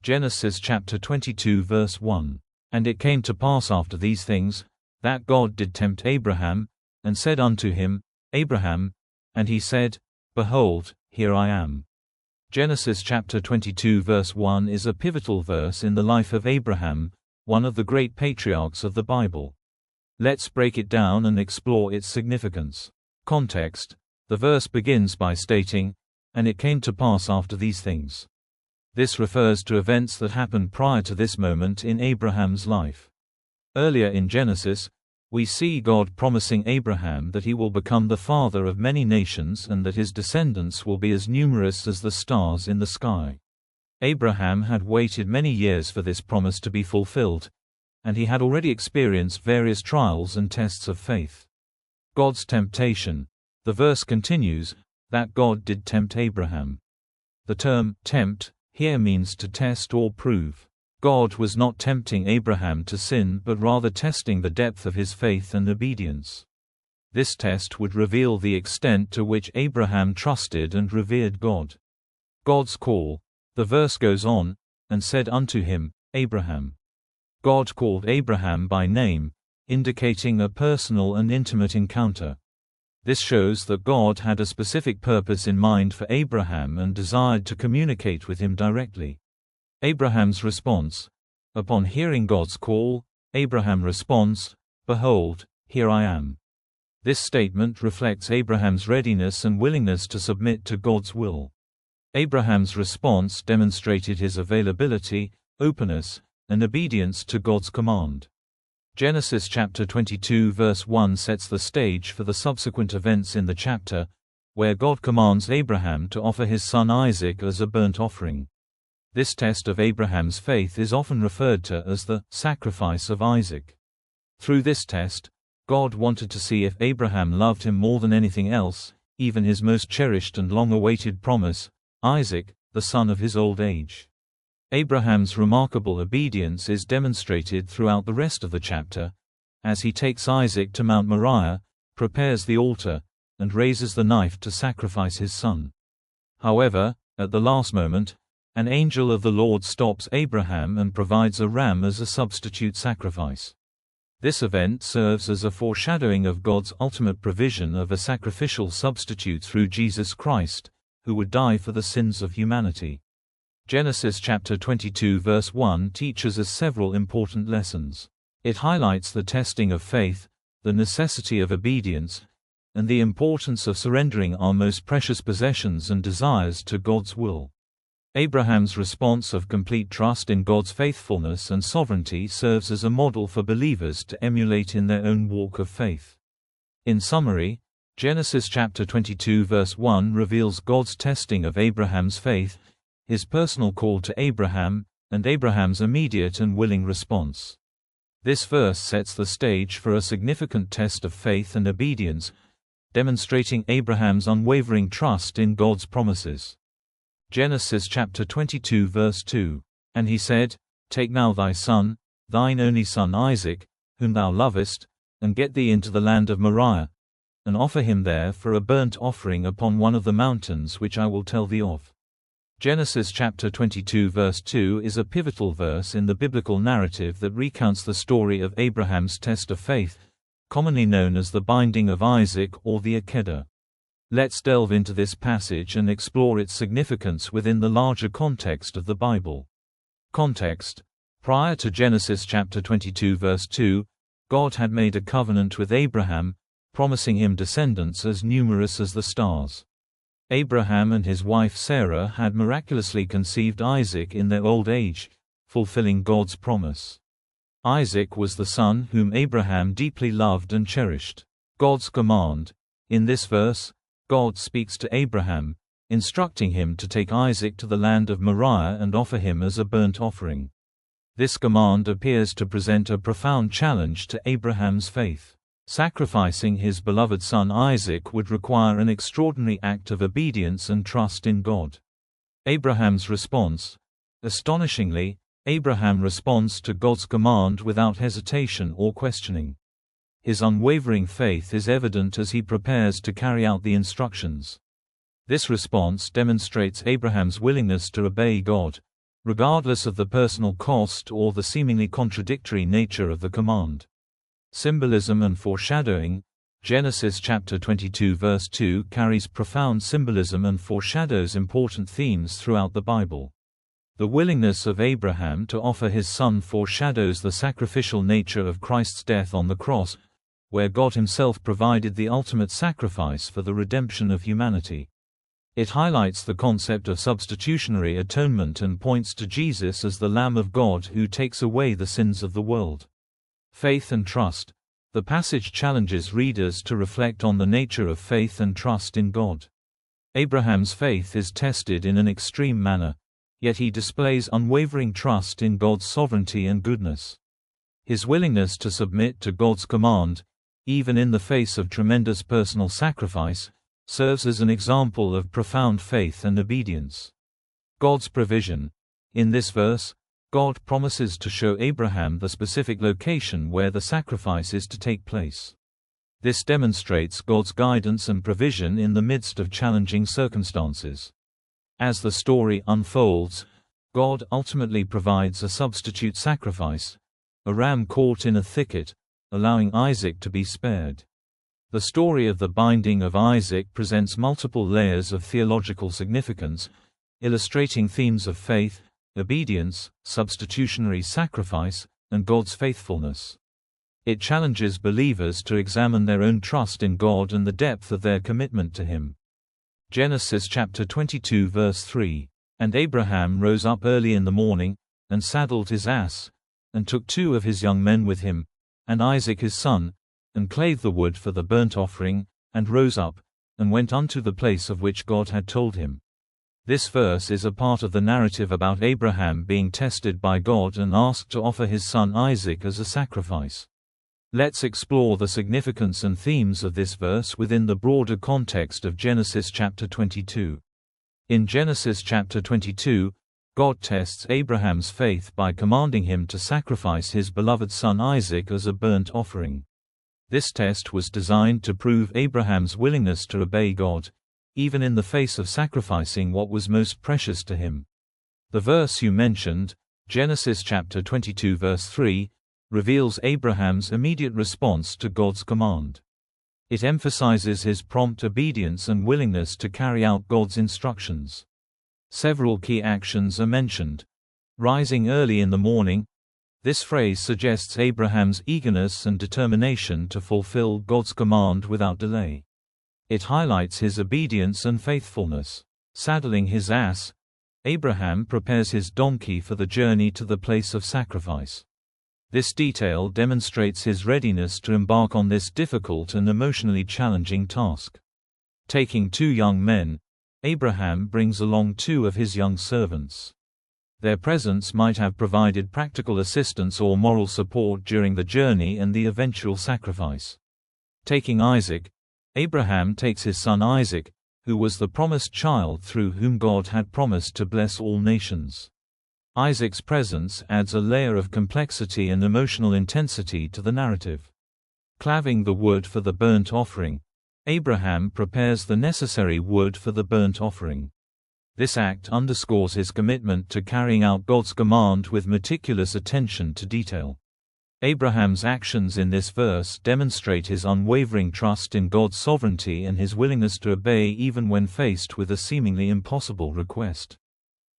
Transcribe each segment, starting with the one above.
Genesis chapter 22 verse 1. And it came to pass after these things, that God did tempt Abraham, and said unto him, Abraham. And he said, Behold, here I am. Genesis chapter 22 verse 1 is a pivotal verse in the life of Abraham, one of the great patriarchs of the Bible. Let's break it down and explore its significance. Context: the verse begins by stating, and it came to pass after these things. This refers to events that happened prior to this moment in Abraham's life. Earlier in Genesis, we see God promising Abraham that he will become the father of many nations and that his descendants will be as numerous as the stars in the sky. Abraham had waited many years for this promise to be fulfilled, and he had already experienced various trials and tests of faith. God's temptation. The verse continues, that God did tempt Abraham. The term tempt here means to test or prove. God was not tempting Abraham to sin but rather testing the depth of his faith and obedience. This test would reveal the extent to which Abraham trusted and revered God. God's call. The verse goes on, and said unto him, Abraham. God called Abraham by name, indicating a personal and intimate encounter. This shows that God had a specific purpose in mind for Abraham and desired to communicate with him directly. Abraham's response. Upon hearing God's call, Abraham responds, Behold, here I am. This statement reflects Abraham's readiness and willingness to submit to God's will. Abraham's response demonstrated his availability, openness, and obedience to God's command. Genesis chapter 22 verse 1 sets the stage for the subsequent events in the chapter, where God commands Abraham to offer his son Isaac as a burnt offering. This test of Abraham's faith is often referred to as the sacrifice of Isaac. Through this test, God wanted to see if Abraham loved him more than anything else, even his most cherished and long-awaited promise, Isaac, the son of his old age. Abraham's remarkable obedience is demonstrated throughout the rest of the chapter, as he takes Isaac to Mount Moriah, prepares the altar, and raises the knife to sacrifice his son. However, at the last moment, an angel of the Lord stops Abraham and provides a ram as a substitute sacrifice. This event serves as a foreshadowing of God's ultimate provision of a sacrificial substitute through Jesus Christ, who would die for the sins of humanity. Genesis chapter 22 verse 1 teaches us several important lessons. It highlights the testing of faith, the necessity of obedience, and the importance of surrendering our most precious possessions and desires to God's will. Abraham's response of complete trust in God's faithfulness and sovereignty serves as a model for believers to emulate in their own walk of faith. In summary, Genesis chapter 22 verse 1 reveals God's testing of Abraham's faith, his personal call to Abraham, and Abraham's immediate and willing response. This verse sets the stage for a significant test of faith and obedience, demonstrating Abraham's unwavering trust in God's promises. Genesis chapter 22 verse 2. And he said, Take now thy son, thine only son Isaac, whom thou lovest, and get thee into the land of Moriah, and offer him there for a burnt offering upon one of the mountains which I will tell thee of. Genesis chapter 22 verse 2 is a pivotal verse in the biblical narrative that recounts the story of Abraham's test of faith, commonly known as the binding of Isaac or the Akedah. Let's delve into this passage and explore its significance within the larger context of the Bible. Context: prior to Genesis chapter 22 verse 2, God had made a covenant with Abraham, promising him descendants as numerous as the stars. Abraham and his wife Sarah had miraculously conceived Isaac in their old age, fulfilling God's promise. Isaac was the son whom Abraham deeply loved and cherished. God's command. In this verse, God speaks to Abraham, instructing him to take Isaac to the land of Moriah and offer him as a burnt offering. This command appears to present a profound challenge to Abraham's faith. Sacrificing his beloved son Isaac would require an extraordinary act of obedience and trust in God. Abraham's response. Astonishingly, Abraham responds to God's command without hesitation or questioning. His unwavering faith is evident as he prepares to carry out the instructions. This response demonstrates Abraham's willingness to obey God, regardless of the personal cost or the seemingly contradictory nature of the command. Symbolism and foreshadowing. Genesis chapter 22 verse 2 carries profound symbolism and foreshadows important themes throughout the Bible. The willingness of Abraham to offer his son foreshadows the sacrificial nature of Christ's death on the cross, where God himself provided the ultimate sacrifice for the redemption of humanity. It highlights the concept of substitutionary atonement and points to Jesus as the Lamb of God who takes away the sins of the world. Faith and trust. The passage challenges readers to reflect on the nature of faith and trust in God. Abraham's faith is tested in an extreme manner, yet he displays unwavering trust in God's sovereignty and goodness. His willingness to submit to God's command, even in the face of tremendous personal sacrifice, serves as an example of profound faith and obedience. God's provision. In this verse, God promises to show Abraham the specific location where the sacrifice is to take place. This demonstrates God's guidance and provision in the midst of challenging circumstances. As the story unfolds, God ultimately provides a substitute sacrifice, a ram caught in a thicket, allowing Isaac to be spared. The story of the binding of Isaac presents multiple layers of theological significance, illustrating themes of faith, obedience, substitutionary sacrifice, and God's faithfulness. It challenges believers to examine their own trust in God and the depth of their commitment to Him. Genesis chapter 22 verse 3, "And Abraham rose up early in the morning, and saddled his ass, and took 2 of his young men with him, and Isaac his son, and clave the wood for the burnt offering, and rose up, and went unto the place of which God had told him." This verse is a part of the narrative about Abraham being tested by God and asked to offer his son Isaac as a sacrifice. Let's explore the significance and themes of this verse within the broader context of Genesis chapter 22. In Genesis chapter 22, God tests Abraham's faith by commanding him to sacrifice his beloved son Isaac as a burnt offering. This test was designed to prove Abraham's willingness to obey God, even in the face of sacrificing what was most precious to him. The verse you mentioned, Genesis chapter 22 verse 3, reveals Abraham's immediate response to God's command. It emphasizes his prompt obedience and willingness to carry out God's instructions. Several key actions are mentioned. Rising early in the morning. This phrase suggests Abraham's eagerness and determination to fulfill God's command without delay. It highlights his obedience and faithfulness. Saddling his ass. Abraham prepares his donkey for the journey to the place of sacrifice. This detail demonstrates his readiness to embark on this difficult and emotionally challenging task. Taking 2 young men, Abraham brings along 2 of his young servants. Their presence might have provided practical assistance or moral support during the journey and the eventual sacrifice. Taking Isaac, Abraham takes his son Isaac, who was the promised child through whom God had promised to bless all nations. Isaac's presence adds a layer of complexity and emotional intensity to the narrative. Claving the wood for the burnt offering. Abraham prepares the necessary wood for the burnt offering. This act underscores his commitment to carrying out God's command with meticulous attention to detail. Abraham's actions in this verse demonstrate his unwavering trust in God's sovereignty and his willingness to obey even when faced with a seemingly impossible request.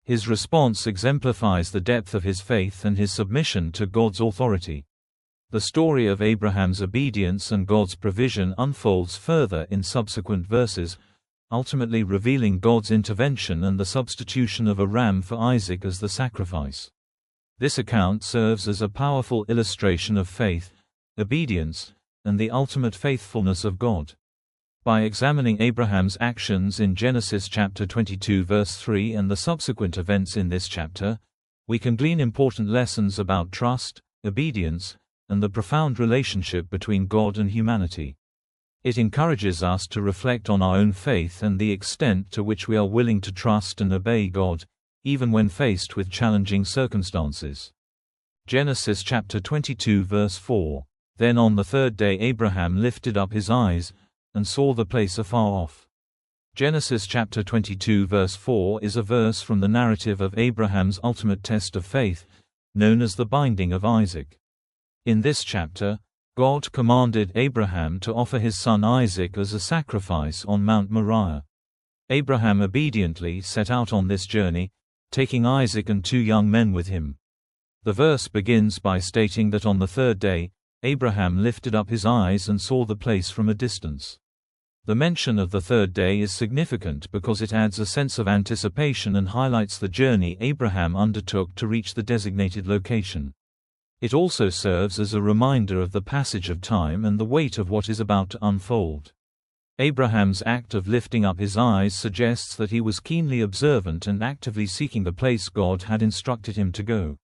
His response exemplifies the depth of his faith and his submission to God's authority. The story of Abraham's obedience and God's provision unfolds further in subsequent verses, ultimately revealing God's intervention and the substitution of a ram for Isaac as the sacrifice. This account serves as a powerful illustration of faith, obedience, and the ultimate faithfulness of God. By examining Abraham's actions in Genesis chapter 22 verse 3 and the subsequent events in this chapter, we can glean important lessons about trust, obedience, and the profound relationship between God and humanity. It encourages us to reflect on our own faith and the extent to which we are willing to trust and obey God, even when faced with challenging circumstances. Genesis chapter 22 verse 4. Then on the 3rd day Abraham lifted up his eyes, and saw the place afar off. Genesis chapter 22 verse 4 is a verse from the narrative of Abraham's ultimate test of faith, known as the binding of Isaac. In this chapter, God commanded Abraham to offer his son Isaac as a sacrifice on Mount Moriah. Abraham obediently set out on this journey, taking Isaac and 2 young men with him. The verse begins by stating that on the third day, Abraham lifted up his eyes and saw the place from a distance. The mention of the third day is significant because it adds a sense of anticipation and highlights the journey Abraham undertook to reach the designated location. It also serves as a reminder of the passage of time and the weight of what is about to unfold. Abraham's act of lifting up his eyes suggests that he was keenly observant and actively seeking the place God had instructed him to go.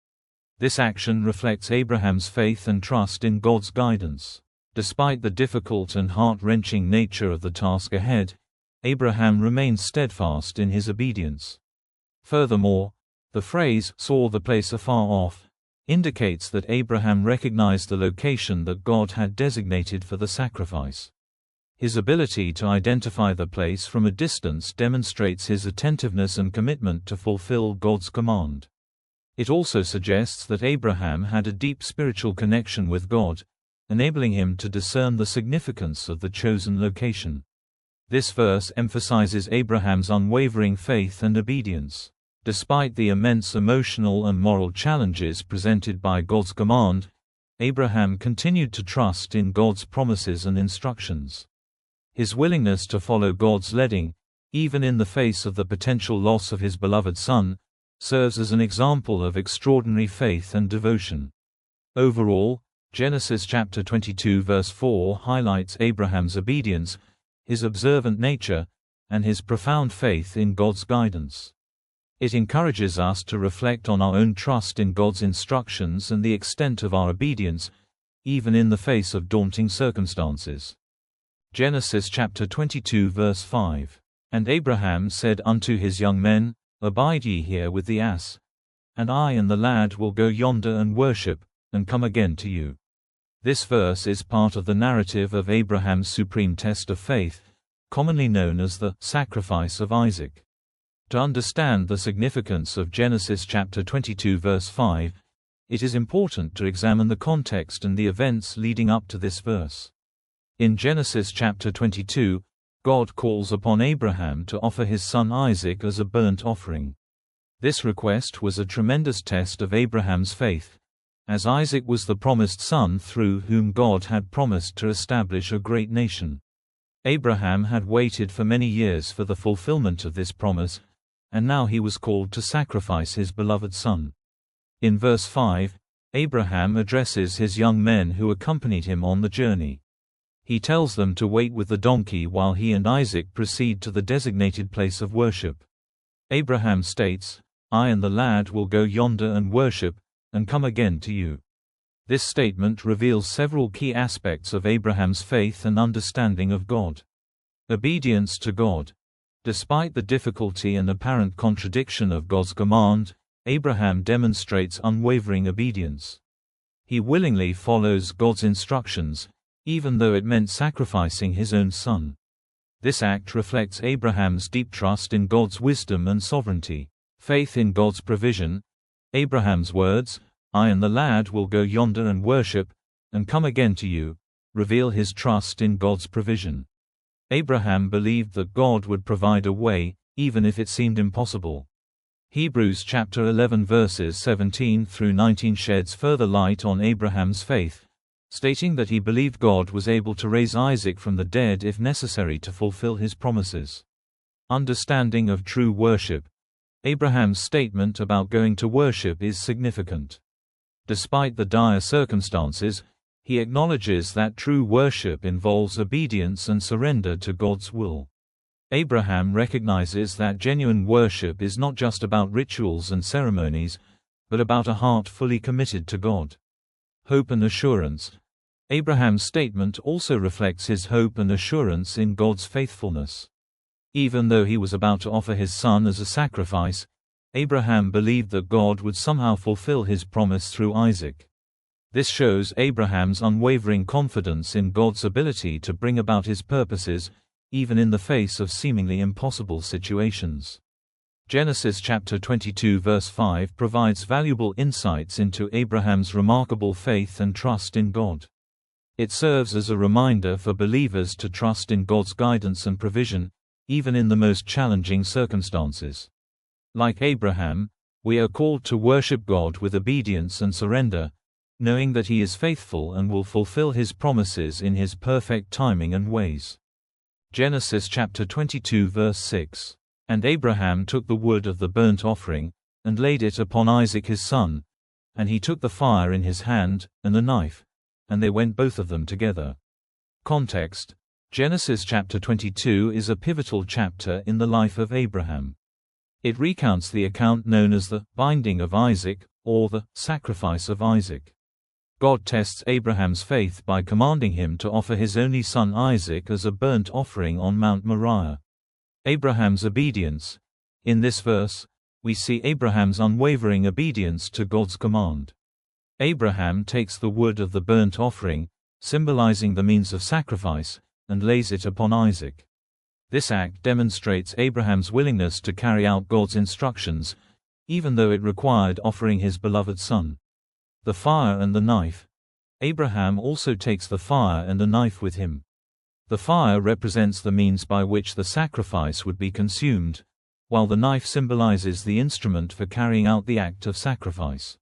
This action reflects Abraham's faith and trust in God's guidance. Despite the difficult and heart-wrenching nature of the task ahead, Abraham remained steadfast in his obedience. Furthermore, the phrase, "saw the place afar off," indicates that Abraham recognized the location that God had designated for the sacrifice. His ability to identify the place from a distance demonstrates his attentiveness and commitment to fulfill God's command. It also suggests that Abraham had a deep spiritual connection with God, enabling him to discern the significance of the chosen location. This verse emphasizes Abraham's unwavering faith and obedience. Despite the immense emotional and moral challenges presented by God's command, Abraham continued to trust in God's promises and instructions. His willingness to follow God's leading, even in the face of the potential loss of his beloved son, serves as an example of extraordinary faith and devotion. Overall, Genesis chapter 22 verse 4 highlights Abraham's obedience, his observant nature, and his profound faith in God's guidance. It encourages us to reflect on our own trust in God's instructions and the extent of our obedience, even in the face of daunting circumstances. Genesis chapter 22 verse 5. And Abraham said unto his young men, Abide ye here with the ass, and I and the lad will go yonder and worship, and come again to you. This verse is part of the narrative of Abraham's supreme test of faith, commonly known as the sacrifice of Isaac. To understand the significance of Genesis chapter 22 verse 5, it is important to examine the context and the events leading up to this verse. In Genesis chapter 22, God calls upon Abraham to offer his son Isaac as a burnt offering. This request was a tremendous test of Abraham's faith, as Isaac was the promised son through whom God had promised to establish a great nation. Abraham had waited for many years for the fulfillment of this promise, and now he was called to sacrifice his beloved son. In verse 5, Abraham addresses his young men who accompanied him on the journey. He tells them to wait with the donkey while he and Isaac proceed to the designated place of worship. Abraham states, I and the lad will go yonder and worship, and come again to you. This statement reveals several key aspects of Abraham's faith and understanding of God. Obedience to God. Despite the difficulty and apparent contradiction of God's command, Abraham demonstrates unwavering obedience. He willingly follows God's instructions, even though it meant sacrificing his own son. This act reflects Abraham's deep trust in God's wisdom and sovereignty. Faith in God's provision. Abraham's words, I and the lad will go yonder and worship, and come again to you, reveal his trust in God's provision. Abraham believed that God would provide a way, even if it seemed impossible. Hebrews chapter 11 verses 17 through 19 sheds further light on Abraham's faith, stating that he believed God was able to raise Isaac from the dead if necessary to fulfill his promises. Understanding of true worship. Abraham's statement about going to worship is significant. Despite the dire circumstances, he acknowledges that true worship involves obedience and surrender to God's will. Abraham recognizes that genuine worship is not just about rituals and ceremonies, but about a heart fully committed to God. Hope and assurance. Abraham's statement also reflects his hope and assurance in God's faithfulness. Even though he was about to offer his son as a sacrifice, Abraham believed that God would somehow fulfill his promise through Isaac. This shows Abraham's unwavering confidence in God's ability to bring about his purposes, even in the face of seemingly impossible situations. Genesis chapter 22 verse 5 provides valuable insights into Abraham's remarkable faith and trust in God. It serves as a reminder for believers to trust in God's guidance and provision, even in the most challenging circumstances. Like Abraham, we are called to worship God with obedience and surrender, knowing that He is faithful and will fulfill His promises in His perfect timing and ways. Genesis chapter 22 verse 6. And Abraham took the wood of the burnt offering, and laid it upon Isaac his son, and he took the fire in his hand, and the knife, and they went both of them together. Context: Genesis chapter 22 is a pivotal chapter in the life of Abraham. It recounts the account known as the binding of Isaac, or the sacrifice of Isaac. God tests Abraham's faith by commanding him to offer his only son Isaac as a burnt offering on Mount Moriah. Abraham's obedience. In this verse, we see Abraham's unwavering obedience to God's command. Abraham takes the wood of the burnt offering, symbolizing the means of sacrifice, and lays it upon Isaac. This act demonstrates Abraham's willingness to carry out God's instructions, even though it required offering his beloved son. The fire and the knife. Abraham also takes the fire and the knife with him. The fire represents the means by which the sacrifice would be consumed, while the knife symbolizes the instrument for carrying out the act of sacrifice.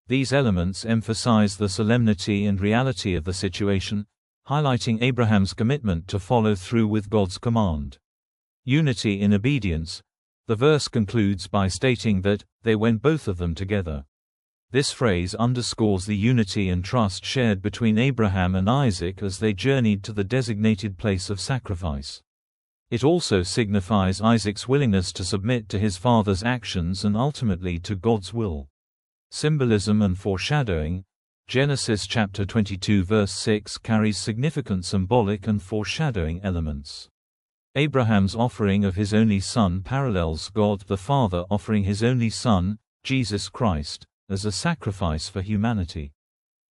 These elements emphasize the solemnity and reality of the situation, highlighting Abraham's commitment to follow through with God's command. Unity in obedience. The verse concludes by stating that they went both of them together. This phrase underscores the unity and trust shared between Abraham and Isaac as they journeyed to the designated place of sacrifice. It also signifies Isaac's willingness to submit to his father's actions and ultimately to God's will. Symbolism and foreshadowing. Genesis chapter 22 verse 6 carries significant symbolic and foreshadowing elements. Abraham's offering of his only son parallels God the Father offering his only Son, Jesus Christ, as a sacrifice for humanity.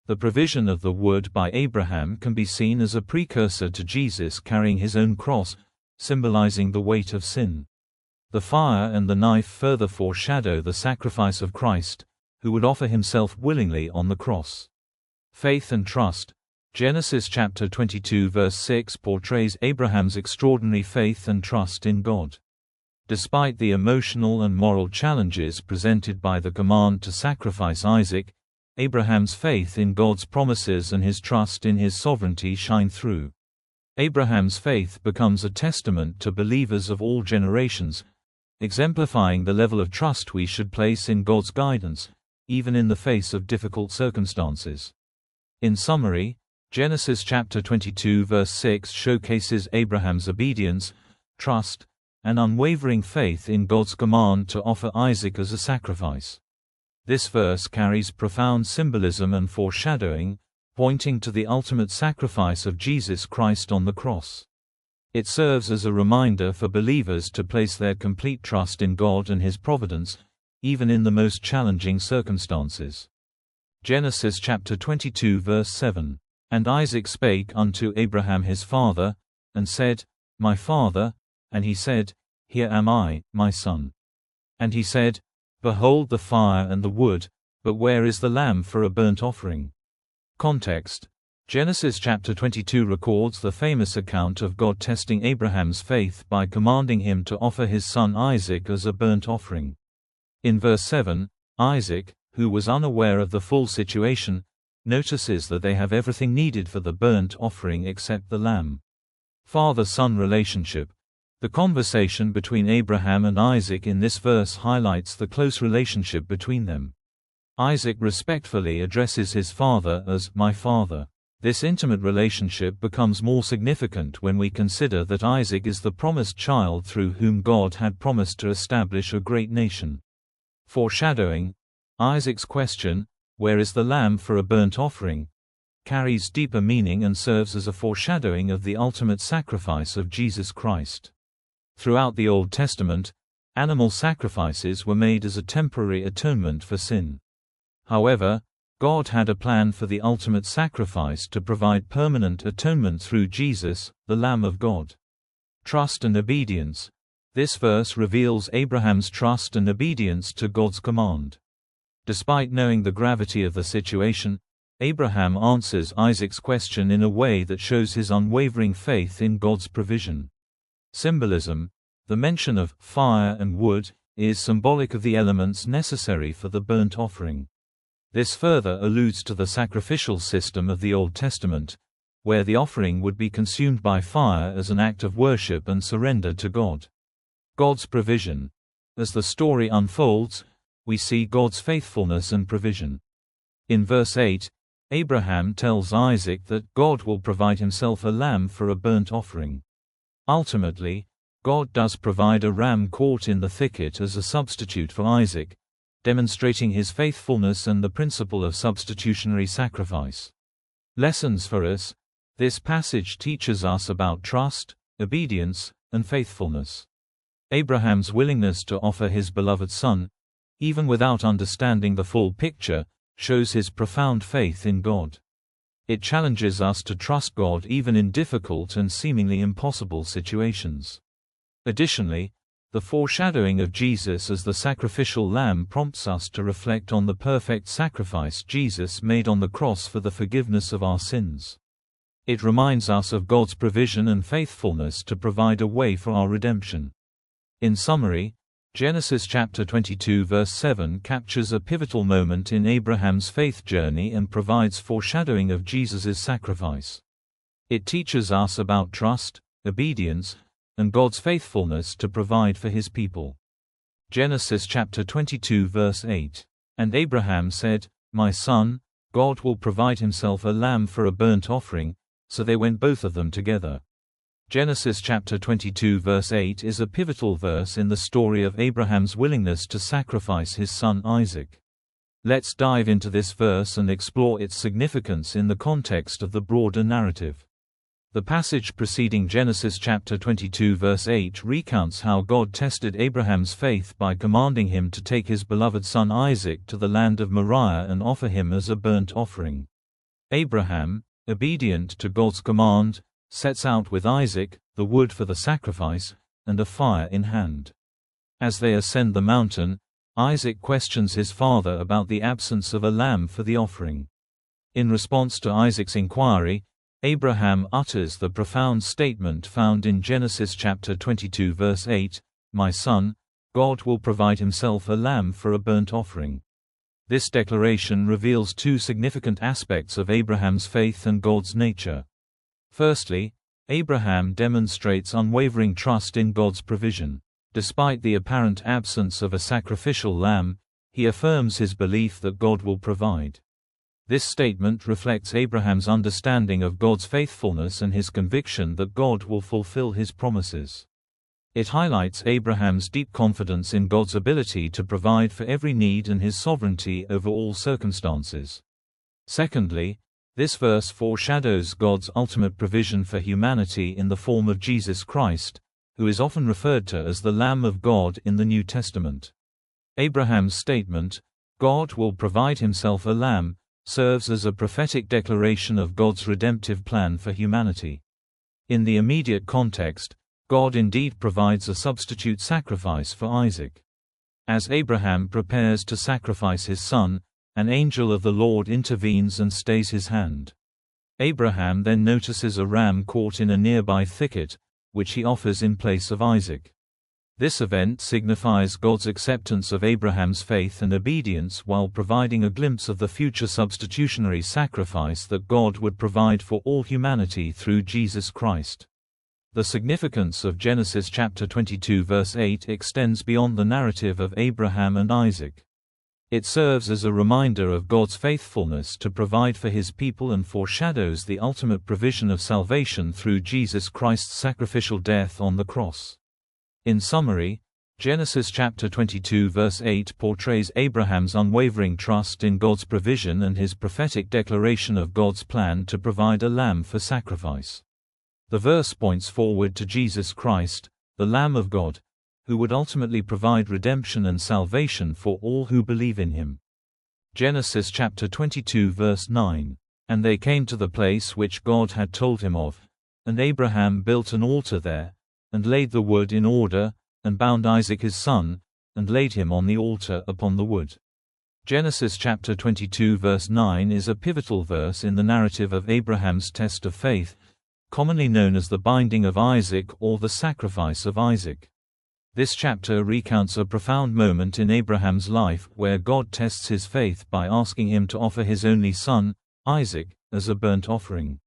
The provision of the wood by Abraham can be seen as a precursor to Jesus carrying his own cross, symbolizing the weight of sin. The fire and the knife further foreshadow the sacrifice of Christ, who would offer himself willingly on the cross. Faith and trust. Genesis chapter 22 verse 6 portrays Abraham's extraordinary faith and trust in God. Despite the emotional and moral challenges presented by the command to sacrifice Isaac, Abraham's faith in God's promises and his trust in His sovereignty shine through. Abraham's faith becomes a testament to believers of all generations, exemplifying the level of trust we should place in God's guidance, even in the face of difficult circumstances. In summary, Genesis chapter 22 verse 6 showcases Abraham's obedience, trust, and unwavering faith in God's command to offer Isaac as a sacrifice. This verse carries profound symbolism and foreshadowing, pointing to the ultimate sacrifice of Jesus Christ on the cross. It serves as a reminder for believers to place their complete trust in God and His providence, even in the most challenging circumstances. Genesis chapter 22 verse 7. And Isaac spake unto Abraham his father, and said, My father. And he said, Here am I, my son. And he said, Behold the fire and the wood, but where is the lamb for a burnt offering? Context: Genesis chapter 22 records the famous account of God testing Abraham's faith by commanding him to offer his son Isaac as a burnt offering. In verse 7, Isaac, who was unaware of the full situation, notices that they have everything needed for the burnt offering except the lamb. Father-son relationship. The conversation between Abraham and Isaac in this verse highlights the close relationship between them. Isaac respectfully addresses his father as my father. This intimate relationship becomes more significant when we consider that Isaac is the promised child through whom God had promised to establish a great nation. Foreshadowing. Isaac's question, Where is the lamb for a burnt offering? Carries deeper meaning and serves as a foreshadowing of the ultimate sacrifice of Jesus Christ. Throughout the Old Testament, animal sacrifices were made as a temporary atonement for sin. However, God had a plan for the ultimate sacrifice to provide permanent atonement through Jesus, the Lamb of God. Trust and obedience. This verse reveals Abraham's trust and obedience to God's command. Despite knowing the gravity of the situation, Abraham answers Isaac's question in a way that shows his unwavering faith in God's provision. Symbolism. The mention of fire and wood is symbolic of the elements necessary for the burnt offering. This further alludes to the sacrificial system of the Old Testament, where the offering would be consumed by fire as an act of worship and surrender to God. God's provision. As the story unfolds, we see God's faithfulness and provision. In verse 8, Abraham tells Isaac that God will provide himself a lamb for a burnt offering. Ultimately, God does provide a ram caught in the thicket as a substitute for Isaac, demonstrating his faithfulness and the principle of substitutionary sacrifice. Lessons for us. This passage teaches us about trust, obedience, and faithfulness. Abraham's willingness to offer his beloved son, even without understanding the full picture, shows his profound faith in God. It challenges us to trust God even in difficult and seemingly impossible situations. Additionally, the foreshadowing of Jesus as the sacrificial lamb prompts us to reflect on the perfect sacrifice Jesus made on the cross for the forgiveness of our sins. It reminds us of God's provision and faithfulness to provide a way for our redemption. In summary, Genesis chapter 22 verse 7 captures a pivotal moment in Abraham's faith journey and provides foreshadowing of Jesus' sacrifice. It teaches us about trust, obedience, and God's faithfulness to provide for his people. Genesis chapter 22 verse 8. And Abraham said, "My son, God will provide himself a lamb for a burnt offering," so they went both of them together. Genesis chapter 22 verse 8 is a pivotal verse in the story of Abraham's willingness to sacrifice his son Isaac. Let's dive into this verse and explore its significance in the context of the broader narrative. The passage preceding Genesis chapter 22 verse 8 recounts how God tested Abraham's faith by commanding him to take his beloved son Isaac to the land of Moriah and offer him as a burnt offering. Abraham, obedient to God's command, sets out with Isaac, the wood for the sacrifice, and a fire in hand. As they ascend the mountain, Isaac questions his father about the absence of a lamb for the offering. In response to Isaac's inquiry, Abraham utters the profound statement found in Genesis chapter 22 verse 8, "My son, God will provide himself a lamb for a burnt offering." This declaration reveals two significant aspects of Abraham's faith and God's nature. Firstly, Abraham demonstrates unwavering trust in God's provision. Despite the apparent absence of a sacrificial lamb, he affirms his belief that God will provide. This statement reflects Abraham's understanding of God's faithfulness and his conviction that God will fulfill his promises. It highlights Abraham's deep confidence in God's ability to provide for every need and his sovereignty over all circumstances. Secondly, this verse foreshadows God's ultimate provision for humanity in the form of Jesus Christ, who is often referred to as the Lamb of God in the New Testament. Abraham's statement, "God will provide himself a lamb," serves as a prophetic declaration of God's redemptive plan for humanity. In the immediate context, God indeed provides a substitute sacrifice for Isaac. As Abraham prepares to sacrifice his son, an angel of the Lord intervenes and stays his hand. Abraham then notices a ram caught in a nearby thicket, which he offers in place of Isaac. This event signifies God's acceptance of Abraham's faith and obedience while providing a glimpse of the future substitutionary sacrifice that God would provide for all humanity through Jesus Christ. The significance of Genesis chapter 22 verse 8 extends beyond the narrative of Abraham and Isaac. It serves as a reminder of God's faithfulness to provide for his people and foreshadows the ultimate provision of salvation through Jesus Christ's sacrificial death on the cross. In summary, Genesis chapter 22 verse 8 portrays Abraham's unwavering trust in God's provision and his prophetic declaration of God's plan to provide a lamb for sacrifice. The verse points forward to Jesus Christ, the Lamb of God, who would ultimately provide redemption and salvation for all who believe in him. Genesis chapter 22 verse 9. And they came to the place which God had told him of, and Abraham built an altar there, and laid the wood in order, and bound Isaac his son, and laid him on the altar upon the wood. Genesis chapter 22 verse 9 is a pivotal verse in the narrative of Abraham's test of faith, commonly known as the binding of Isaac or the sacrifice of Isaac. This chapter recounts a profound moment in Abraham's life where God tests his faith by asking him to offer his only son, Isaac, as a burnt offering.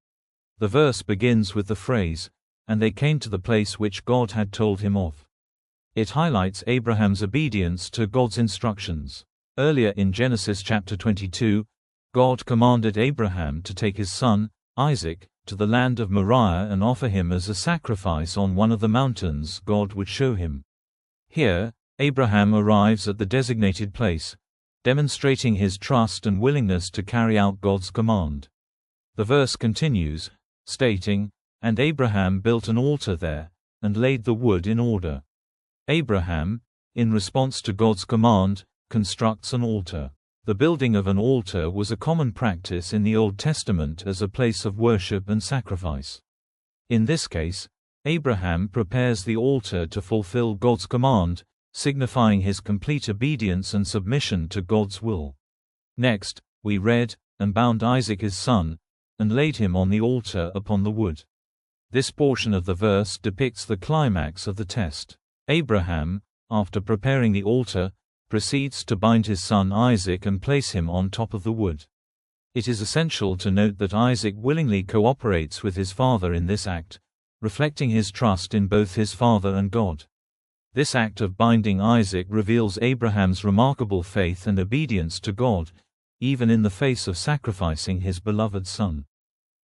The verse begins with the phrase, "And they came to the place which God had told him of." It highlights Abraham's obedience to God's instructions. Earlier in Genesis chapter 22, God commanded Abraham to take his son, Isaac, to the land of Moriah and offer him as a sacrifice on one of the mountains God would show him. Here, Abraham arrives at the designated place, demonstrating his trust and willingness to carry out God's command. The verse continues, stating, "And Abraham built an altar there, and laid the wood in order." Abraham, in response to God's command, constructs an altar. The building of an altar was a common practice in the Old Testament as a place of worship and sacrifice. In this case, Abraham prepares the altar to fulfill God's command, signifying his complete obedience and submission to God's will. Next, we read, "And bound Isaac his son, and laid him on the altar upon the wood." This portion of the verse depicts the climax of the test. Abraham, after preparing the altar, proceeds to bind his son Isaac and place him on top of the wood. It is essential to note that Isaac willingly cooperates with his father in this act, reflecting his trust in both his father and God. This act of binding Isaac reveals Abraham's remarkable faith and obedience to God, even in the face of sacrificing his beloved son.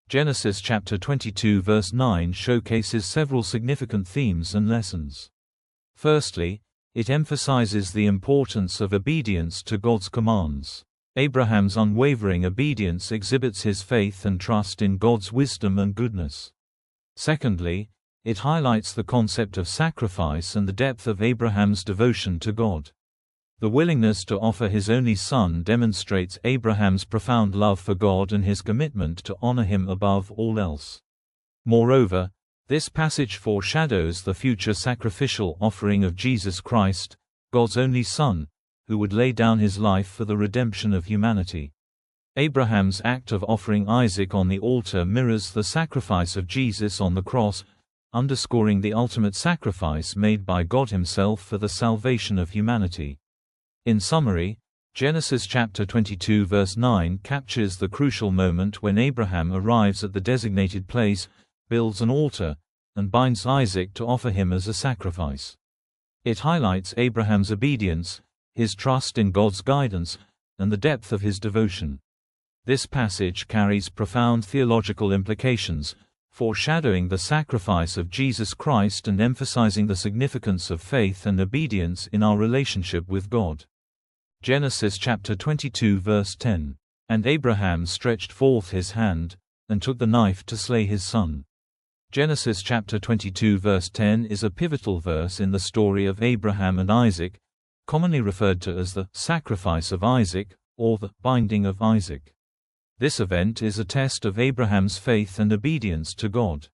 Genesis chapter 22 verse 9 showcases several significant themes and lessons. Firstly, it emphasizes the importance of obedience to God's commands. Abraham's unwavering obedience exhibits his faith and trust in God's wisdom and goodness. Secondly, it highlights the concept of sacrifice and the depth of Abraham's devotion to God. The willingness to offer his only son demonstrates Abraham's profound love for God and his commitment to honor him above all else. Moreover, this passage foreshadows the future sacrificial offering of Jesus Christ, God's only Son, who would lay down his life for the redemption of humanity. Abraham's act of offering Isaac on the altar mirrors the sacrifice of Jesus on the cross, underscoring the ultimate sacrifice made by God himself for the salvation of humanity. In summary, Genesis chapter 22 verse 9 captures the crucial moment when Abraham arrives at the designated place, builds an altar, and binds Isaac to offer him as a sacrifice. It highlights Abraham's obedience, his trust in God's guidance, and the depth of his devotion. This passage carries profound theological implications, foreshadowing the sacrifice of Jesus Christ and emphasizing the significance of faith and obedience in our relationship with God. Genesis chapter 22 verse 10. "And Abraham stretched forth his hand, and took the knife to slay his son." Genesis chapter 22 verse 10 is a pivotal verse in the story of Abraham and Isaac, commonly referred to as the sacrifice of Isaac, or the binding of Isaac. This event is a test of Abraham's faith and obedience to God.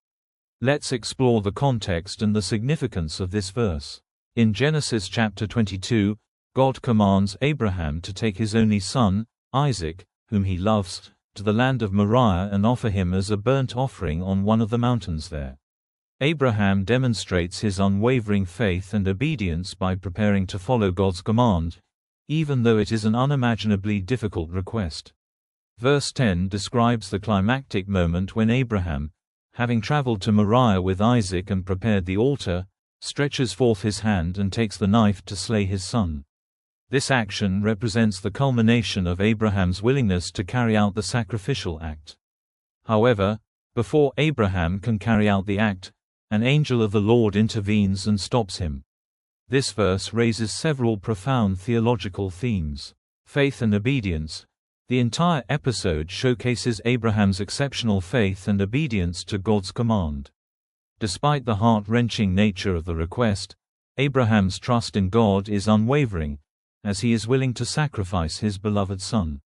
Let's explore the context and the significance of this verse. In Genesis chapter 22, God commands Abraham to take his only son, Isaac, whom he loves, to the land of Moriah and offer him as a burnt offering on one of the mountains there. Abraham demonstrates his unwavering faith and obedience by preparing to follow God's command, even though it is an unimaginably difficult request. Verse 10 describes the climactic moment when Abraham, having traveled to Moriah with Isaac and prepared the altar, stretches forth his hand and takes the knife to slay his son. This action represents the culmination of Abraham's willingness to carry out the sacrificial act. However, before Abraham can carry out the act, an angel of the Lord intervenes and stops him. This verse raises several profound theological themes. Faith and obedience. The entire episode showcases Abraham's exceptional faith and obedience to God's command. Despite the heart-wrenching nature of the request, Abraham's trust in God is unwavering, as he is willing to sacrifice his beloved son.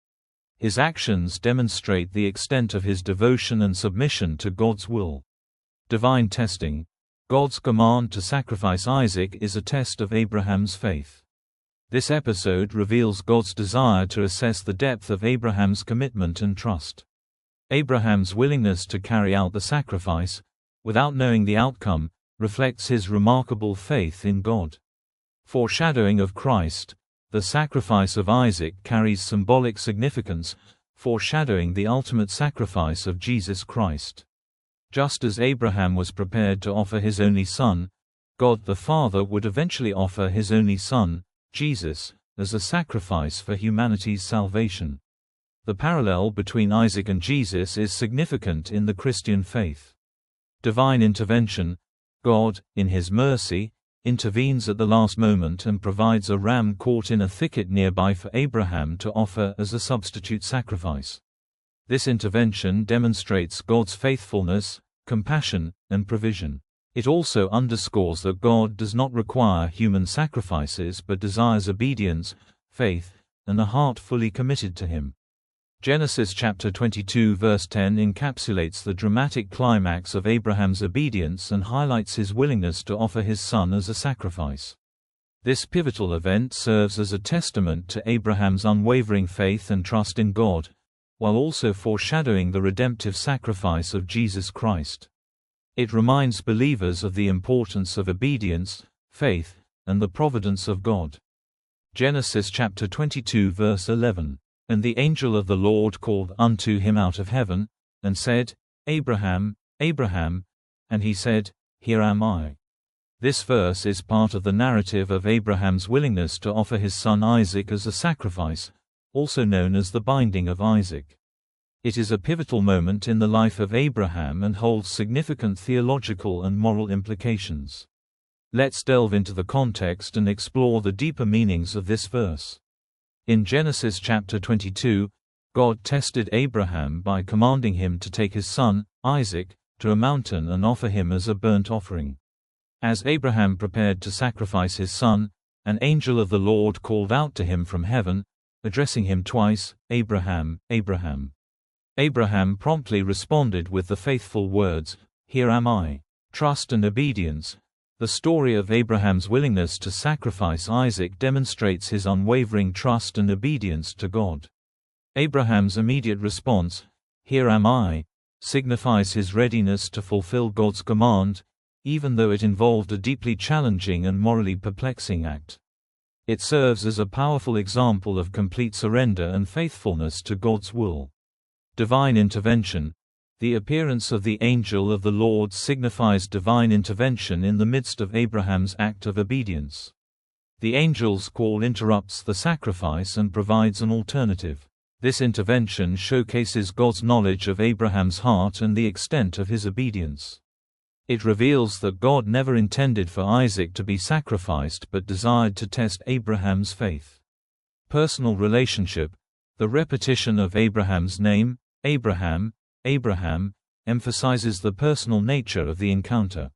His actions demonstrate the extent of his devotion and submission to God's will. Divine testing. God's command to sacrifice Isaac is a test of Abraham's faith. This episode reveals God's desire to assess the depth of Abraham's commitment and trust. Abraham's willingness to carry out the sacrifice, without knowing the outcome, reflects his remarkable faith in God. Foreshadowing of Christ, the sacrifice of Isaac carries symbolic significance, foreshadowing the ultimate sacrifice of Jesus Christ. Just as Abraham was prepared to offer his only son, God the Father would eventually offer his only son, Jesus, as a sacrifice for humanity's salvation. The parallel between Isaac and Jesus is significant in the Christian faith. Divine intervention: God, in His mercy, intervenes at the last moment and provides a ram caught in a thicket nearby for Abraham to offer as a substitute sacrifice. This intervention demonstrates God's faithfulness, compassion, and provision. It also underscores that God does not require human sacrifices but desires obedience, faith, and a heart fully committed to Him. Genesis chapter 22 verse 10 encapsulates the dramatic climax of Abraham's obedience and highlights his willingness to offer his son as a sacrifice. This pivotal event serves as a testament to Abraham's unwavering faith and trust in God, while also foreshadowing the redemptive sacrifice of Jesus Christ. It reminds believers of the importance of obedience, faith, and the providence of God. Genesis chapter 22 verse 11. And the angel of the Lord called unto him out of heaven, and said, Abraham, Abraham. And he said, Here am I. This verse is part of the narrative of Abraham's willingness to offer his son Isaac as a sacrifice, also known as the binding of Isaac. It is a pivotal moment in the life of Abraham and holds significant theological and moral implications. Let's delve into the context and explore the deeper meanings of this verse. In Genesis chapter 22, God tested Abraham by commanding him to take his son, Isaac, to a mountain and offer him as a burnt offering. As Abraham prepared to sacrifice his son, an angel of the Lord called out to him from heaven, addressing him twice, Abraham, Abraham. Abraham promptly responded with the faithful words, Here am I. Trust and obedience. The story of Abraham's willingness to sacrifice Isaac demonstrates his unwavering trust and obedience to God. Abraham's immediate response, Here am I, signifies his readiness to fulfill God's command, even though it involved a deeply challenging and morally perplexing act. It serves as a powerful example of complete surrender and faithfulness to God's will. Divine intervention. The appearance of the angel of the Lord signifies divine intervention in the midst of Abraham's act of obedience. The angel's call interrupts the sacrifice and provides an alternative. This intervention showcases God's knowledge of Abraham's heart and the extent of his obedience. It reveals that God never intended for Isaac to be sacrificed but desired to test Abraham's faith. Personal relationship. The repetition of Abraham's name, Abraham, Abraham, emphasizes the personal nature of the encounter.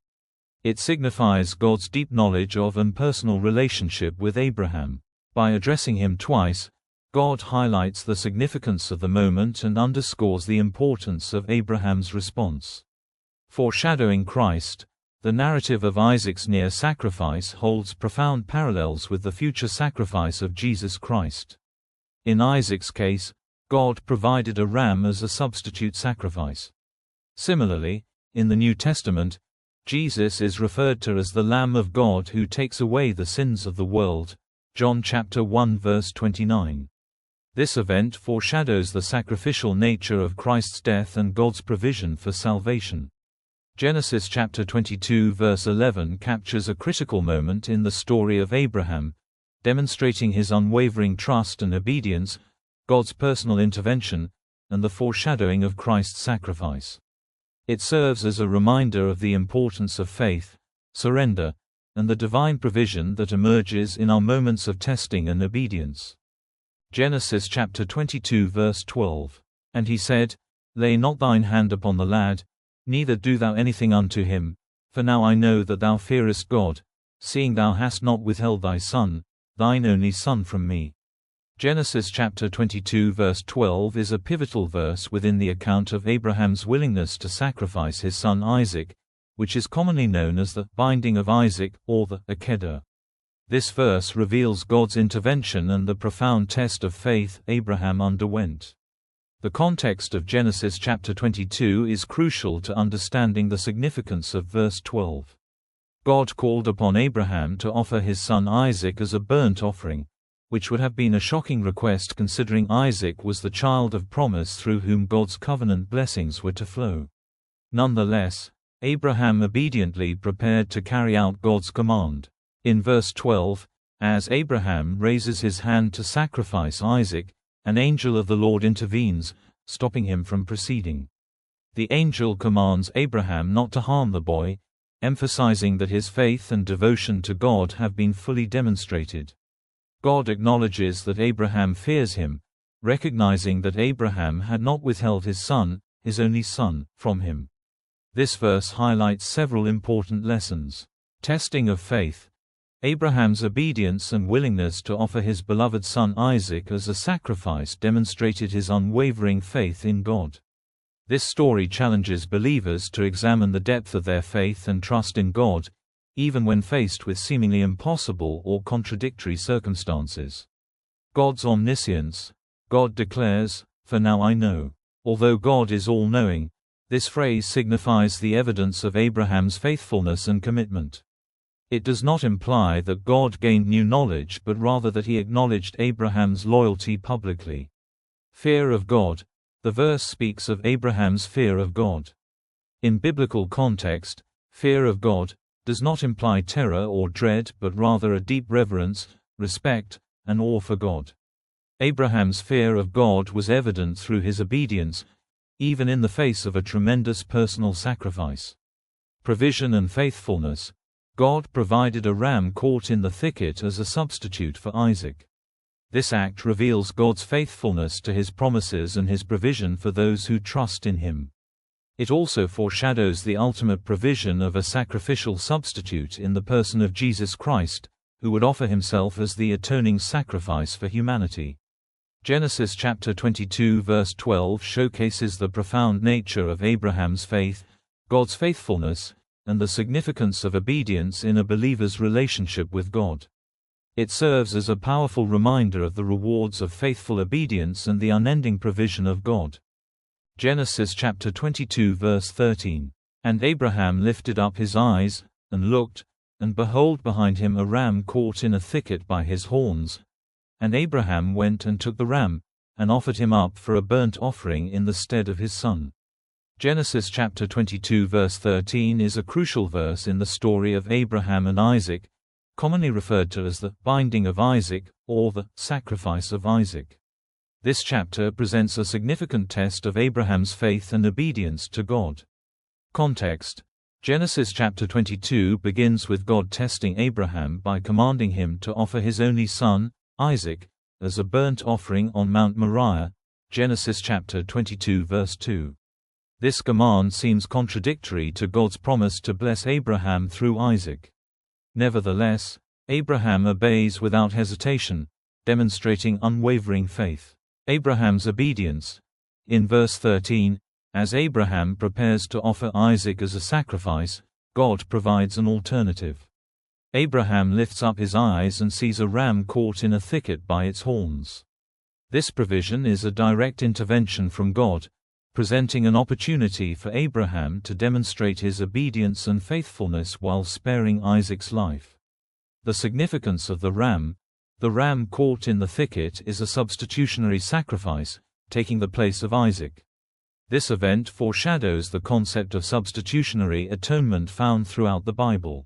It signifies God's deep knowledge of and personal relationship with Abraham. By addressing him twice, God highlights the significance of the moment and underscores the importance of Abraham's response. Foreshadowing Christ, the narrative of Isaac's near sacrifice holds profound parallels with the future sacrifice of Jesus Christ. In Isaac's case, God provided a ram as a substitute sacrifice. Similarly, in the New Testament, Jesus is referred to as the Lamb of God who takes away the sins of the world, John chapter 1 verse 29. This event foreshadows the sacrificial nature of Christ's death and God's provision for salvation. Genesis chapter 22 verse 11 captures a critical moment in the story of Abraham, demonstrating his unwavering trust and obedience, God's personal intervention, and the foreshadowing of Christ's sacrifice. It serves as a reminder of the importance of faith, surrender, and the divine provision that emerges in our moments of testing and obedience. Genesis chapter 22 verse 12. And he said, Lay not thine hand upon the lad, neither do thou anything unto him, for now I know that thou fearest God, seeing thou hast not withheld thy son, thine only son from me. Genesis chapter 22 verse 12 is a pivotal verse within the account of Abraham's willingness to sacrifice his son Isaac, which is commonly known as the binding of Isaac or the Akedah. This verse reveals God's intervention and the profound test of faith Abraham underwent. The context of Genesis chapter 22 is crucial to understanding the significance of verse 12. God called upon Abraham to offer his son Isaac as a burnt offering, which would have been a shocking request considering Isaac was the child of promise through whom God's covenant blessings were to flow. Nonetheless, Abraham obediently prepared to carry out God's command. In verse 12, as Abraham raises his hand to sacrifice Isaac, an angel of the Lord intervenes, stopping him from proceeding. The angel commands Abraham not to harm the boy, emphasizing that his faith and devotion to God have been fully demonstrated. God acknowledges that Abraham fears him, recognizing that Abraham had not withheld his son, his only son, from him. This verse highlights several important lessons. Testing of faith. Abraham's obedience and willingness to offer his beloved son Isaac as a sacrifice demonstrated his unwavering faith in God. This story challenges believers to examine the depth of their faith and trust in God, even when faced with seemingly impossible or contradictory circumstances. God's omniscience. God declares, "For now I know." Although God is all-knowing, this phrase signifies the evidence of Abraham's faithfulness and commitment. It does not imply that God gained new knowledge but rather that he acknowledged Abraham's loyalty publicly. Fear of God. The verse speaks of Abraham's fear of God. In biblical context, fear of God does not imply terror or dread but rather a deep reverence, respect, and awe for God. Abraham's fear of God was evident through his obedience, even in the face of a tremendous personal sacrifice. Provision and faithfulness. God provided a ram caught in the thicket as a substitute for Isaac. This act reveals God's faithfulness to his promises and his provision for those who trust in him. It also foreshadows the ultimate provision of a sacrificial substitute in the person of Jesus Christ, who would offer himself as the atoning sacrifice for humanity. Genesis chapter 22 verse 12 showcases the profound nature of Abraham's faith, God's faithfulness, and the significance of obedience in a believer's relationship with God. It serves as a powerful reminder of the rewards of faithful obedience and the unending provision of God. Genesis chapter 22 verse 13. And Abraham lifted up his eyes, and looked, and behold behind him a ram caught in a thicket by his horns. And Abraham went and took the ram, and offered him up for a burnt offering in the stead of his son. Genesis chapter 22 verse 13 is a crucial verse in the story of Abraham and Isaac, commonly referred to as the binding of Isaac, or the sacrifice of Isaac. This chapter presents a significant test of Abraham's faith and obedience to God. Context. Genesis chapter 22 begins with God testing Abraham by commanding him to offer his only son, Isaac, as a burnt offering on Mount Moriah, Genesis chapter 22 verse 2. This command seems contradictory to God's promise to bless Abraham through Isaac. Nevertheless, Abraham obeys without hesitation, demonstrating unwavering faith. Abraham's obedience. In verse 13, as Abraham prepares to offer Isaac as a sacrifice, God provides an alternative. Abraham lifts up his eyes and sees a ram caught in a thicket by its horns. This provision is a direct intervention from God, presenting an opportunity for Abraham to demonstrate his obedience and faithfulness while sparing Isaac's life. The significance of the ram caught in the thicket is a substitutionary sacrifice, taking the place of Isaac. This event foreshadows the concept of substitutionary atonement found throughout the Bible.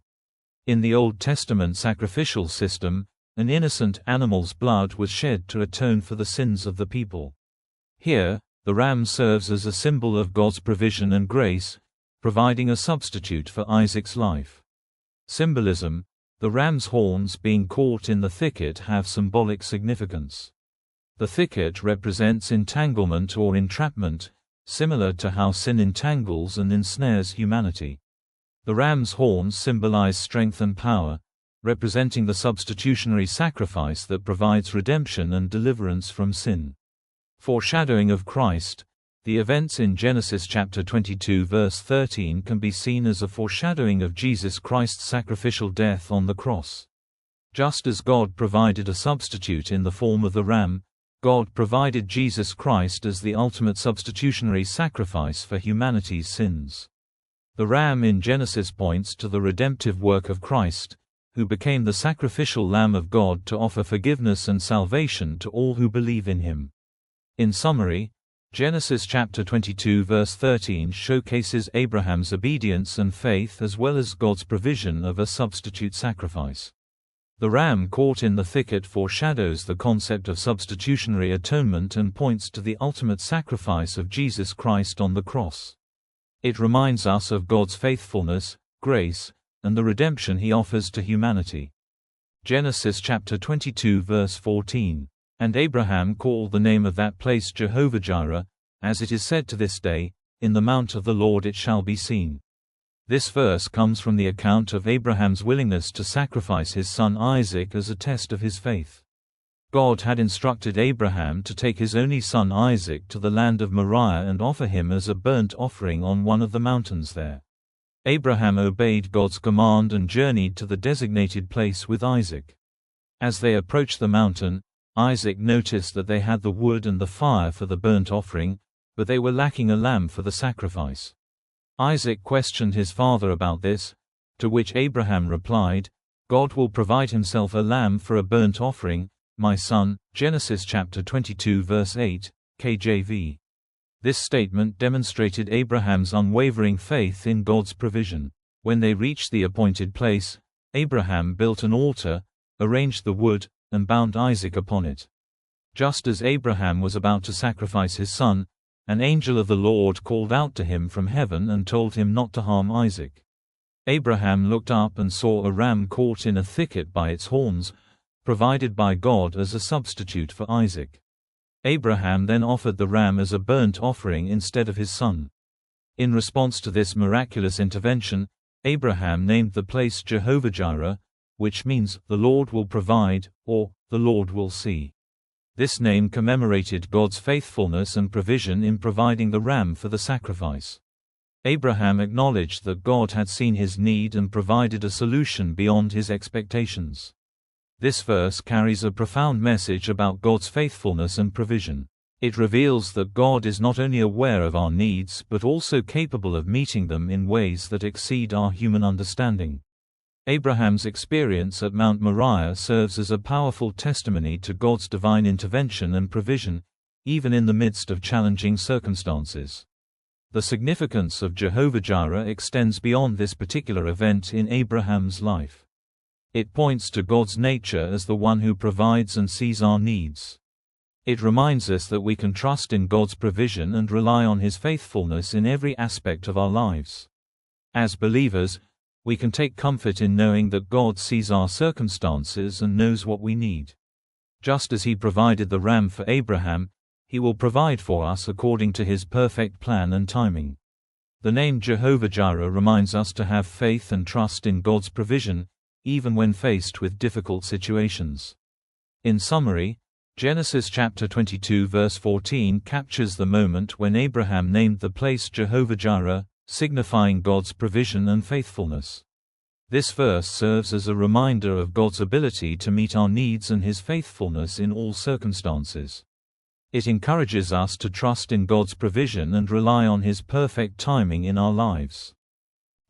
In the Old Testament sacrificial system, an innocent animal's blood was shed to atone for the sins of the people. Here, the ram serves as a symbol of God's provision and grace, providing a substitute for Isaac's life. Symbolism. The ram's horns being caught in the thicket have symbolic significance. The thicket represents entanglement or entrapment, similar to how sin entangles and ensnares humanity. The ram's horns symbolize strength and power, representing the substitutionary sacrifice that provides redemption and deliverance from sin. Foreshadowing of Christ. The events in Genesis chapter 22 verse 13 can be seen as a foreshadowing of Jesus Christ's sacrificial death on the cross. Just as God provided a substitute in the form of the ram, God provided Jesus Christ as the ultimate substitutionary sacrifice for humanity's sins. The ram in Genesis points to the redemptive work of Christ, who became the sacrificial Lamb of God to offer forgiveness and salvation to all who believe in him. In summary, Genesis chapter 22 verse 13 showcases Abraham's obedience and faith as well as God's provision of a substitute sacrifice. The ram caught in the thicket foreshadows the concept of substitutionary atonement and points to the ultimate sacrifice of Jesus Christ on the cross. It reminds us of God's faithfulness, grace, and the redemption he offers to humanity. Genesis chapter 22 verse 14. And Abraham called the name of that place Jehovah-Jireh, as it is said to this day, in the mount of the Lord it shall be seen. This verse comes from the account of Abraham's willingness to sacrifice his son Isaac as a test of his faith. God had instructed Abraham to take his only son Isaac to the land of Moriah and offer him as a burnt offering on one of the mountains there. Abraham obeyed God's command and journeyed to the designated place with Isaac. As they approached the mountain, Isaac noticed that they had the wood and the fire for the burnt offering, but they were lacking a lamb for the sacrifice. Isaac questioned his father about this, to which Abraham replied, "God will provide himself a lamb for a burnt offering, my son." Genesis chapter 22 verse 8, KJV. This statement demonstrated Abraham's unwavering faith in God's provision. When they reached the appointed place, Abraham built an altar, arranged the wood, and bound Isaac upon it. Just as Abraham was about to sacrifice his son, an angel of the Lord called out to him from heaven and told him not to harm Isaac. Abraham looked up and saw a ram caught in a thicket by its horns, provided by God as a substitute for Isaac. Abraham then offered the ram as a burnt offering instead of his son. In response to this miraculous intervention, Abraham named the place Jehovah-Jireh, which means, "the Lord will provide," or, "the Lord will see." This name commemorated God's faithfulness and provision in providing the ram for the sacrifice. Abraham acknowledged that God had seen his need and provided a solution beyond his expectations. This verse carries a profound message about God's faithfulness and provision. It reveals that God is not only aware of our needs but also capable of meeting them in ways that exceed our human understanding. Abraham's experience at Mount Moriah serves as a powerful testimony to God's divine intervention and provision, even in the midst of challenging circumstances. The significance of Jehovah-Jireh extends beyond this particular event in Abraham's life. It points to God's nature as the one who provides and sees our needs. It reminds us that we can trust in God's provision and rely on His faithfulness in every aspect of our lives. As believers, we can take comfort in knowing that God sees our circumstances and knows what we need. Just as He provided the ram for Abraham, He will provide for us according to His perfect plan and timing. The name Jehovah-Jireh reminds us to have faith and trust in God's provision, even when faced with difficult situations. In summary, Genesis chapter 22 verse 14 captures the moment when Abraham named the place Jehovah-Jireh, signifying God's provision and faithfulness. This verse serves as a reminder of God's ability to meet our needs and His faithfulness in all circumstances. It encourages us to trust in God's provision and rely on His perfect timing in our lives.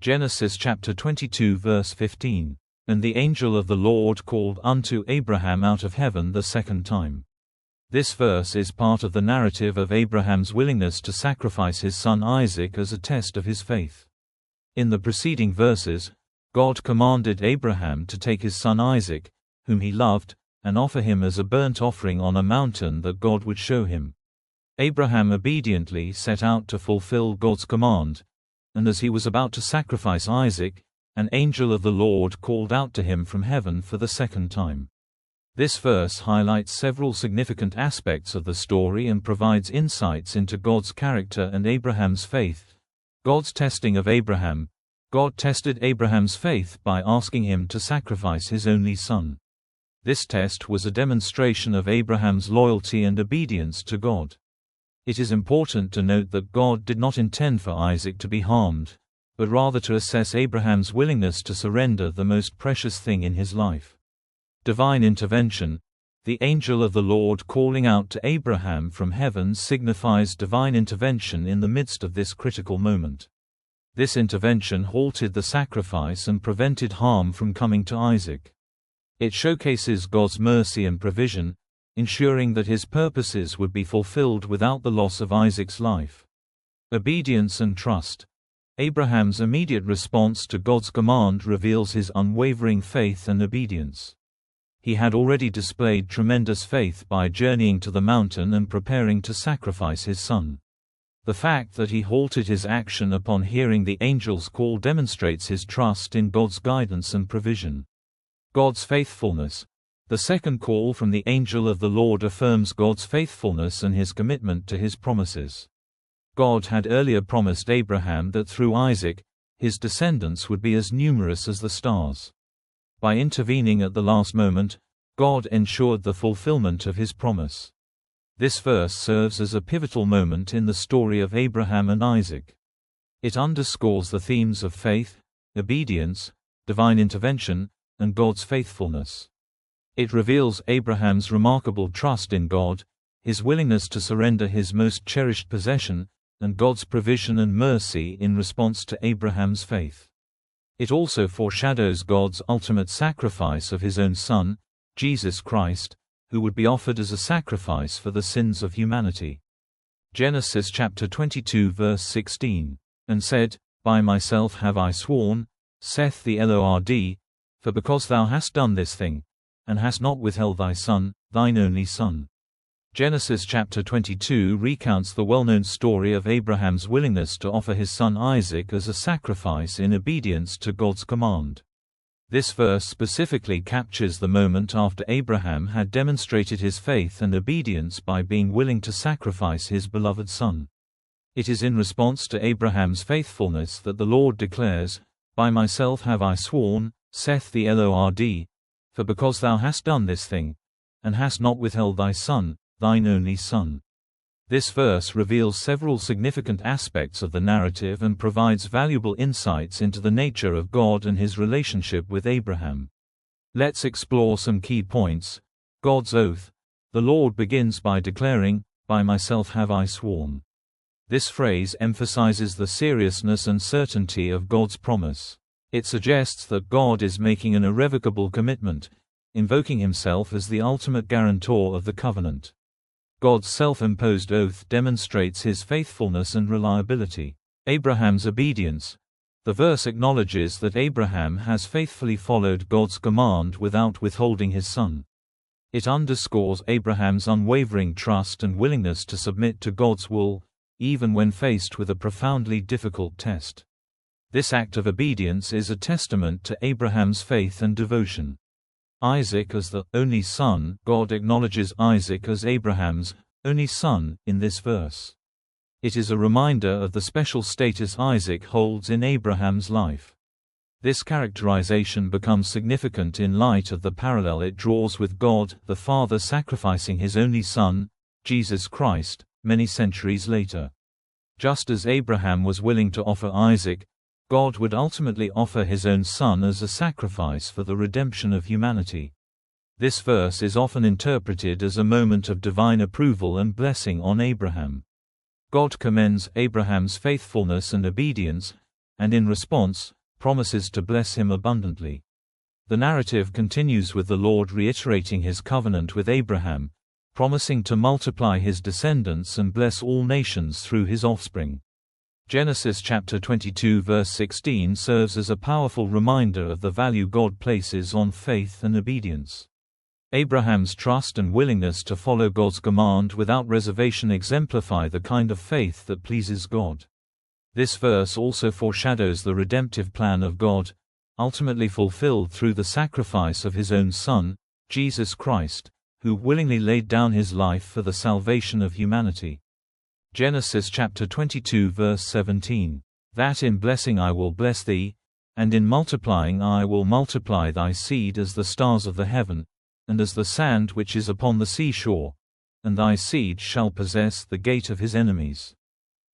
Genesis chapter 22 verse 15. And the angel of the Lord called unto Abraham out of heaven the second time. This verse is part of the narrative of Abraham's willingness to sacrifice his son Isaac as a test of his faith. In the preceding verses, God commanded Abraham to take his son Isaac, whom he loved, and offer him as a burnt offering on a mountain that God would show him. Abraham obediently set out to fulfill God's command, and as he was about to sacrifice Isaac, an angel of the Lord called out to him from heaven for the second time. This verse highlights several significant aspects of the story and provides insights into God's character and Abraham's faith. God's testing of Abraham. God tested Abraham's faith by asking him to sacrifice his only son. This test was a demonstration of Abraham's loyalty and obedience to God. It is important to note that God did not intend for Isaac to be harmed, but rather to assess Abraham's willingness to surrender the most precious thing in his life. Divine intervention. The angel of the Lord calling out to Abraham from heaven signifies divine intervention in the midst of this critical moment. This intervention halted the sacrifice and prevented harm from coming to Isaac. It showcases God's mercy and provision, ensuring that his purposes would be fulfilled without the loss of Isaac's life. Obedience and trust. Abraham's immediate response to God's command reveals his unwavering faith and obedience. He had already displayed tremendous faith by journeying to the mountain and preparing to sacrifice his son. The fact that he halted his action upon hearing the angel's call demonstrates his trust in God's guidance and provision. God's faithfulness. The second call from the angel of the Lord affirms God's faithfulness and his commitment to his promises. God had earlier promised Abraham that through Isaac, his descendants would be as numerous as the stars. By intervening at the last moment, God ensured the fulfillment of his promise. This verse serves as a pivotal moment in the story of Abraham and Isaac. It underscores the themes of faith, obedience, divine intervention, and God's faithfulness. It reveals Abraham's remarkable trust in God, his willingness to surrender his most cherished possession, and God's provision and mercy in response to Abraham's faith. It also foreshadows God's ultimate sacrifice of his own Son, Jesus Christ, who would be offered as a sacrifice for the sins of humanity. Genesis chapter 22 verse 16, "And said, By myself have I sworn, saith the Lord, for because thou hast done this thing, and hast not withheld thy son, thine only son." Genesis chapter 22 recounts the well-known story of Abraham's willingness to offer his son Isaac as a sacrifice in obedience to God's command. This verse specifically captures the moment after Abraham had demonstrated his faith and obedience by being willing to sacrifice his beloved son. It is in response to Abraham's faithfulness that the Lord declares, "By myself have I sworn, saith the Lord, for because thou hast done this thing, and hast not withheld thy son, thine only son." This verse reveals several significant aspects of the narrative and provides valuable insights into the nature of God and his relationship with Abraham. Let's explore some key points. God's oath. The Lord begins by declaring, "By myself have I sworn." This phrase emphasizes the seriousness and certainty of God's promise. It suggests that God is making an irrevocable commitment, invoking himself as the ultimate guarantor of the covenant. God's self-imposed oath demonstrates his faithfulness and reliability. Abraham's obedience. The verse acknowledges that Abraham has faithfully followed God's command without withholding his son. It underscores Abraham's unwavering trust and willingness to submit to God's will, even when faced with a profoundly difficult test. This act of obedience is a testament to Abraham's faith and devotion. Isaac as the only son. God acknowledges Isaac as Abraham's only son in this verse. It is a reminder of the special status Isaac holds in Abraham's life. This characterization becomes significant in light of the parallel it draws with God, the Father sacrificing his only son, Jesus Christ, many centuries later. Just as Abraham was willing to offer Isaac, God would ultimately offer his own son as a sacrifice for the redemption of humanity. This verse is often interpreted as a moment of divine approval and blessing on Abraham. God commends Abraham's faithfulness and obedience, and in response, promises to bless him abundantly. The narrative continues with the Lord reiterating his covenant with Abraham, promising to multiply his descendants and bless all nations through his offspring. Genesis chapter 22 verse 16 serves as a powerful reminder of the value God places on faith and obedience. Abraham's trust and willingness to follow God's command without reservation exemplify the kind of faith that pleases God. This verse also foreshadows the redemptive plan of God, ultimately fulfilled through the sacrifice of his own Son, Jesus Christ, who willingly laid down his life for the salvation of humanity. Genesis chapter 22 verse 17, "That in blessing I will bless thee, and in multiplying I will multiply thy seed as the stars of the heaven, and as the sand which is upon the seashore, and thy seed shall possess the gate of his enemies."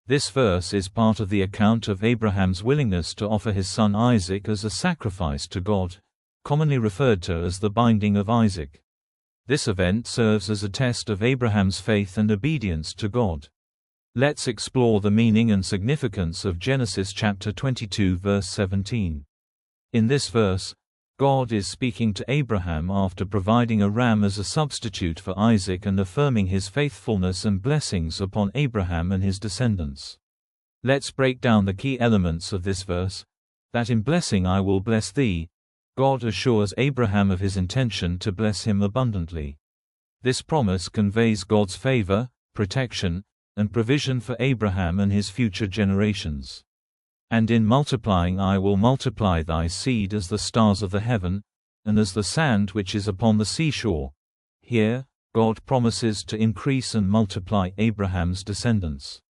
This verse is part of the account of Abraham's willingness to offer his son Isaac as a sacrifice to God, commonly referred to as the binding of Isaac. This event serves as a test of Abraham's faith and obedience to God. Let's explore the meaning and significance of Genesis chapter 22 verse 17. In this verse, God is speaking to Abraham after providing a ram as a substitute for Isaac and affirming his faithfulness and blessings upon Abraham and his descendants. Let's break down the key elements of this verse. That in blessing I will bless thee, God assures Abraham of his intention to bless him abundantly. This promise conveys God's favor, protection, and provision for Abraham and his future generations. And in multiplying I will multiply thy seed as the stars of the heaven, and as the sand which is upon the seashore. Here, God promises to increase and multiply Abraham's descendants.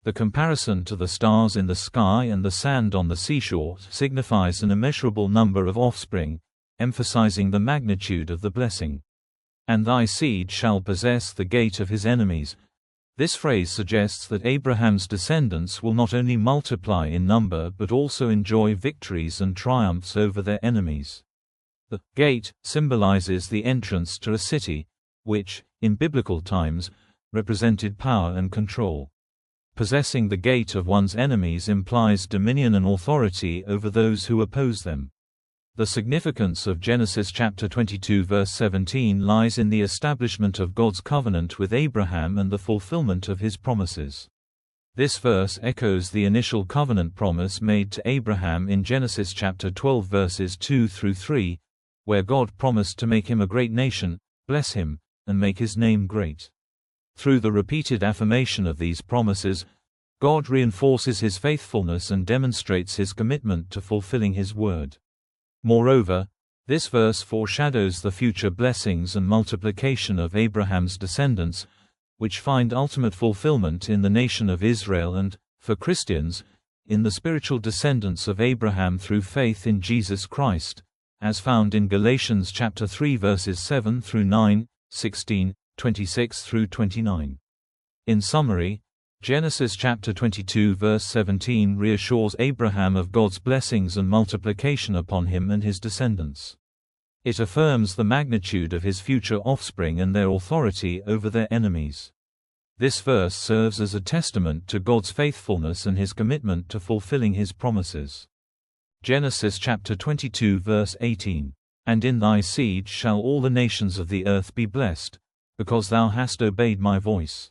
The comparison to the stars in the sky and the sand on the seashore signifies an immeasurable number of offspring, emphasizing the magnitude of the blessing. "And thy seed shall possess the gate of his enemies." This phrase suggests that Abraham's descendants will not only multiply in number but also enjoy victories and triumphs over their enemies. The gate symbolizes the entrance to a city, which, in biblical times, represented power and control. Possessing the gate of one's enemies implies dominion and authority over those who oppose them. The significance of Genesis chapter 22 verse 17 lies in the establishment of God's covenant with Abraham and the fulfillment of his promises. This verse echoes the initial covenant promise made to Abraham in Genesis chapter 12 verses 2 through 3, where God promised to make him a great nation, bless him, and make his name great. Through the repeated affirmation of these promises, God reinforces his faithfulness and demonstrates his commitment to fulfilling his word. Moreover, this verse foreshadows the future blessings and multiplication of Abraham's descendants, which find ultimate fulfillment in the nation of Israel and, for Christians, in the spiritual descendants of Abraham through faith in Jesus Christ, as found in Galatians chapter 3 verses 7 through 9, 16, 26 through 29. In summary, Genesis chapter 22 verse 17 reassures Abraham of God's blessings and multiplication upon him and his descendants. It affirms the magnitude of his future offspring and their authority over their enemies. This verse serves as a testament to God's faithfulness and his commitment to fulfilling his promises. Genesis chapter 22 verse 18. "And in thy seed shall all the nations of the earth be blessed, because thou hast obeyed my voice."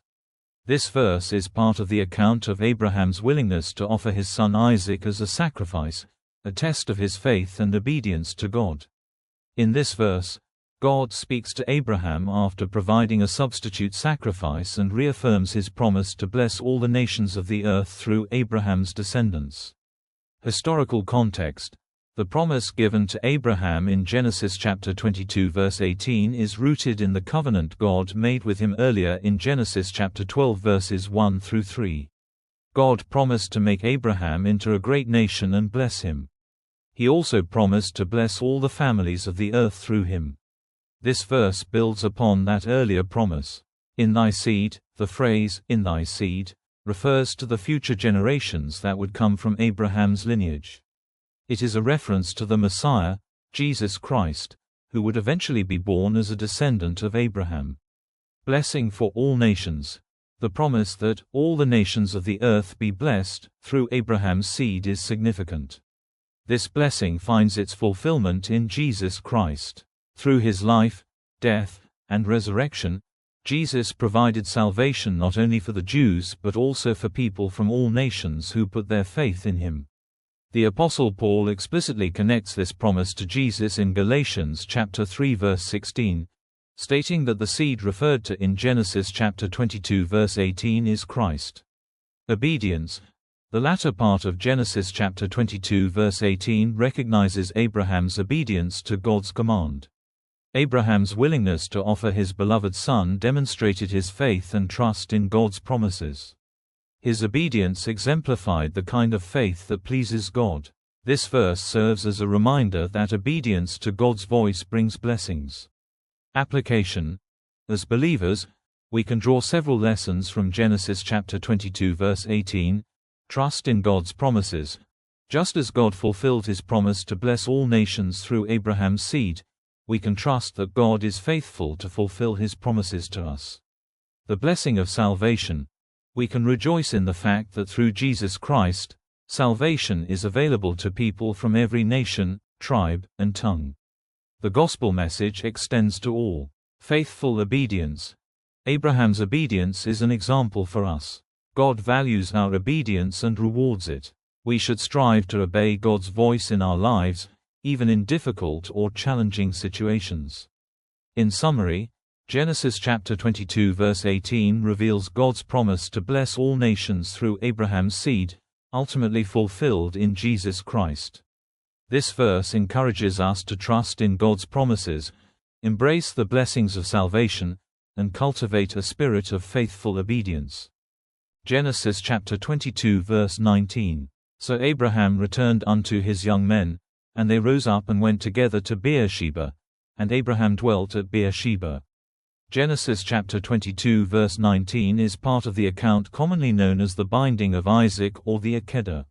This verse is part of the account of Abraham's willingness to offer his son Isaac as a sacrifice, a test of his faith and obedience to God. In this verse, God speaks to Abraham after providing a substitute sacrifice and reaffirms his promise to bless all the nations of the earth through Abraham's descendants. Historical context: the promise given to Abraham in Genesis chapter 22 verse 18 is rooted in the covenant God made with him earlier in Genesis chapter 12 verses 1 through 3. God promised to make Abraham into a great nation and bless him. He also promised to bless all the families of the earth through him. This verse builds upon that earlier promise. "In thy seed," the phrase, "in thy seed," refers to the future generations that would come from Abraham's lineage. It is a reference to the Messiah, Jesus Christ, who would eventually be born as a descendant of Abraham. Blessing for all nations. The promise that all the nations of the earth be blessed through Abraham's seed is significant. This blessing finds its fulfillment in Jesus Christ. Through his life, death, and resurrection, Jesus provided salvation not only for the Jews but also for people from all nations who put their faith in him. The Apostle Paul explicitly connects this promise to Jesus in Galatians chapter 3 verse 16, stating that the seed referred to in Genesis chapter 22 verse 18 is Christ. Obedience. The latter part of Genesis chapter 22 verse 18 recognizes Abraham's obedience to God's command. Abraham's willingness to offer his beloved son demonstrated his faith and trust in God's promises. His obedience exemplified the kind of faith that pleases God. This verse serves as a reminder that obedience to God's voice brings blessings. Application. As believers, We can draw several lessons from Genesis chapter 22 verse 18. Trust in God's promises. Just as God fulfilled his promise to bless all nations through Abraham's seed, we can trust that God is faithful to fulfill his promises to us. The blessing of salvation. We can rejoice in the fact that through Jesus Christ, salvation is available to people from every nation, tribe, and tongue. The gospel message extends to all. Faithful obedience. Abraham's obedience is an example for us. God values our obedience and rewards it. We should strive to obey God's voice in our lives, even in difficult or challenging situations. In summary, Genesis chapter 22 verse 18 reveals God's promise to bless all nations through Abraham's seed, ultimately fulfilled in Jesus Christ. This verse encourages us to trust in God's promises, embrace the blessings of salvation, and cultivate a spirit of faithful obedience. Genesis chapter 22 verse 19. So Abraham returned unto his young men, and they rose up and went together to Beersheba, and Abraham dwelt at Beersheba. Genesis chapter 22 verse 19 is part of the account commonly known as the binding of Isaac or the Akedah.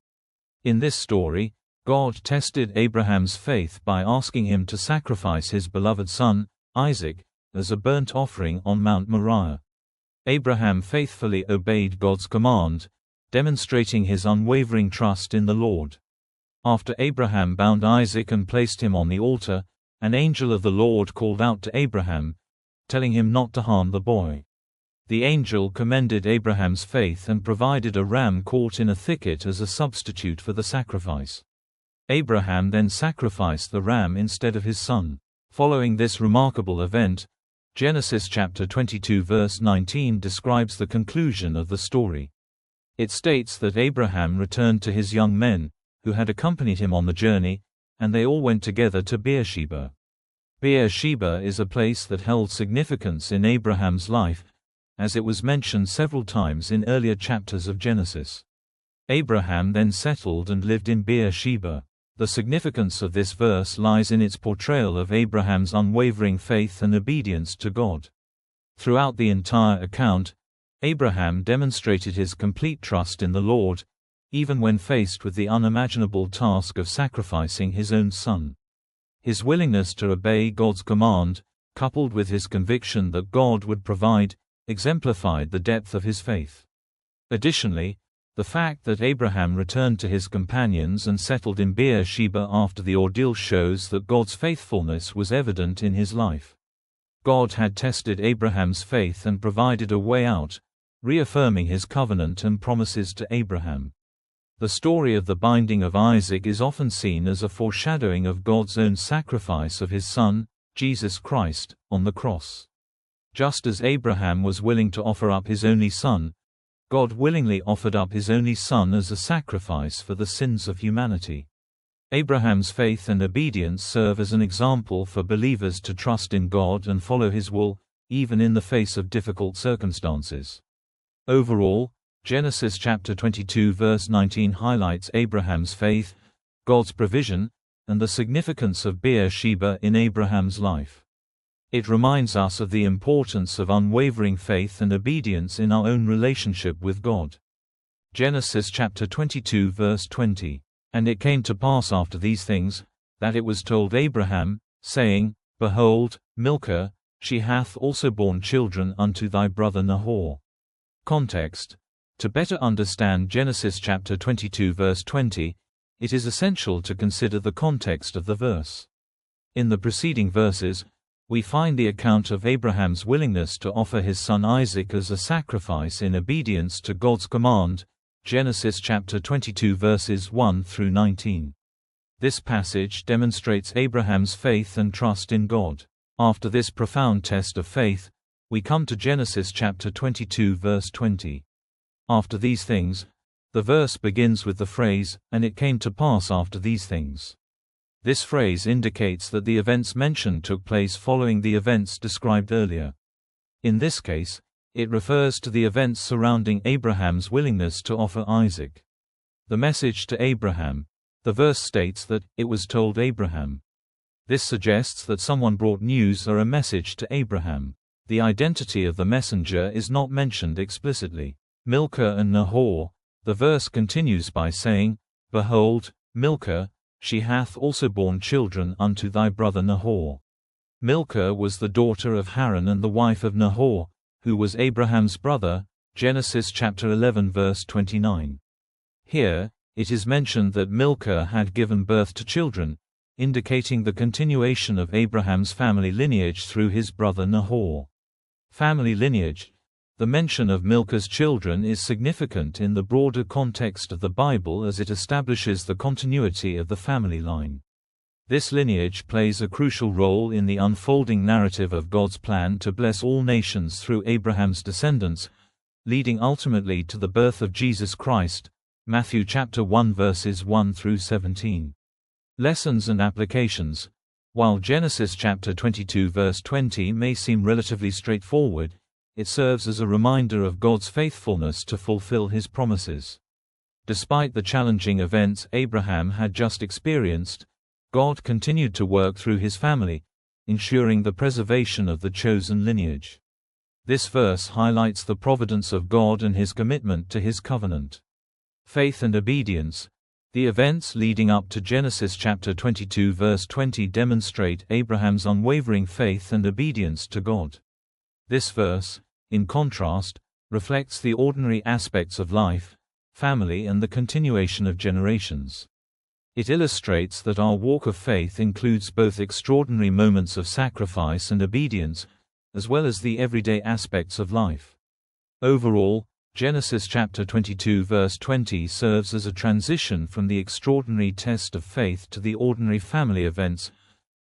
In this story, God tested Abraham's faith by asking him to sacrifice his beloved son, Isaac, as a burnt offering on Mount Moriah. Abraham faithfully obeyed God's command, demonstrating his unwavering trust in the Lord. After Abraham bound Isaac and placed him on the altar, an angel of the Lord called out to Abraham, telling him not to harm the boy. The angel commended Abraham's faith and provided a ram caught in a thicket as a substitute for the sacrifice. Abraham then sacrificed the ram instead of his son. Following this remarkable event, Genesis chapter 22 verse 19 describes the conclusion of the story. It states that Abraham returned to his young men, who had accompanied him on the journey, and they all went together to Beersheba. Beersheba is a place that held significance in Abraham's life, as it was mentioned several times in earlier chapters of Genesis. Abraham then settled and lived in Beersheba. The significance of this verse lies in its portrayal of Abraham's unwavering faith and obedience to God. Throughout the entire account, Abraham demonstrated his complete trust in the Lord, even when faced with the unimaginable task of sacrificing his own son. His willingness to obey God's command, coupled with his conviction that God would provide, exemplified the depth of his faith. Additionally, the fact that Abraham returned to his companions and settled in Beersheba after the ordeal shows that God's faithfulness was evident in his life. God had tested Abraham's faith and provided a way out, reaffirming his covenant and promises to Abraham. The story of the binding of Isaac is often seen as a foreshadowing of God's own sacrifice of his son, Jesus Christ, on the cross. Just as Abraham was willing to offer up his only son, God willingly offered up his only son as a sacrifice for the sins of humanity. Abraham's faith and obedience serve as an example for believers to trust in God and follow his will, even in the face of difficult circumstances. Overall, Genesis chapter 22 verse 19 highlights Abraham's faith, God's provision, and the significance of Beersheba in Abraham's life. It reminds us of the importance of unwavering faith and obedience in our own relationship with God. Genesis chapter 22 verse 20. And it came to pass after these things, that it was told Abraham, saying, Behold, Milcah, she hath also borne children unto thy brother Nahor. Context. To better understand Genesis chapter 22 verse 20, it is essential to consider the context of the verse. In the preceding verses, we find the account of Abraham's willingness to offer his son Isaac as a sacrifice in obedience to God's command, Genesis chapter 22 verses 1 through 19. This passage demonstrates Abraham's faith and trust in God. After this profound test of faith, we come to Genesis chapter 22 verse 20. After these things, the verse begins with the phrase, and it came to pass after these things. This phrase indicates that the events mentioned took place following the events described earlier. In this case, it refers to the events surrounding Abraham's willingness to offer Isaac. The message to Abraham. The verse states that, it was told Abraham. This suggests that someone brought news or a message to Abraham. The identity of the messenger is not mentioned explicitly. Milcah and Nahor. The verse continues by saying, "Behold, Milcah, she hath also borne children unto thy brother Nahor." Milcah was the daughter of Haran and the wife of Nahor, who was Abraham's brother. Genesis chapter 11 verse 29. Here, it is mentioned that Milcah had given birth to children, indicating the continuation of Abraham's family lineage through his brother Nahor. Family lineage. The mention of Milcah's children is significant in the broader context of the Bible as it establishes the continuity of the family line. This lineage plays a crucial role in the unfolding narrative of God's plan to bless all nations through Abraham's descendants, leading ultimately to the birth of Jesus Christ. Matthew chapter 1 verses 1 through 17. Lessons and applications. While Genesis chapter 22 verse 20 may seem relatively straightforward, it serves as a reminder of God's faithfulness to fulfill His promises. Despite the challenging events Abraham had just experienced, God continued to work through his family, ensuring the preservation of the chosen lineage. This verse highlights the providence of God and His commitment to His covenant. Faith and obedience. The events leading up to Genesis chapter 22 verse 20 demonstrate Abraham's unwavering faith and obedience to God. This verse, in contrast, reflects the ordinary aspects of life, family and the continuation of generations. It illustrates that our walk of faith includes both extraordinary moments of sacrifice and obedience, as well as the everyday aspects of life. Overall, Genesis chapter 22 verse 20 serves as a transition from the extraordinary test of faith to the ordinary family events,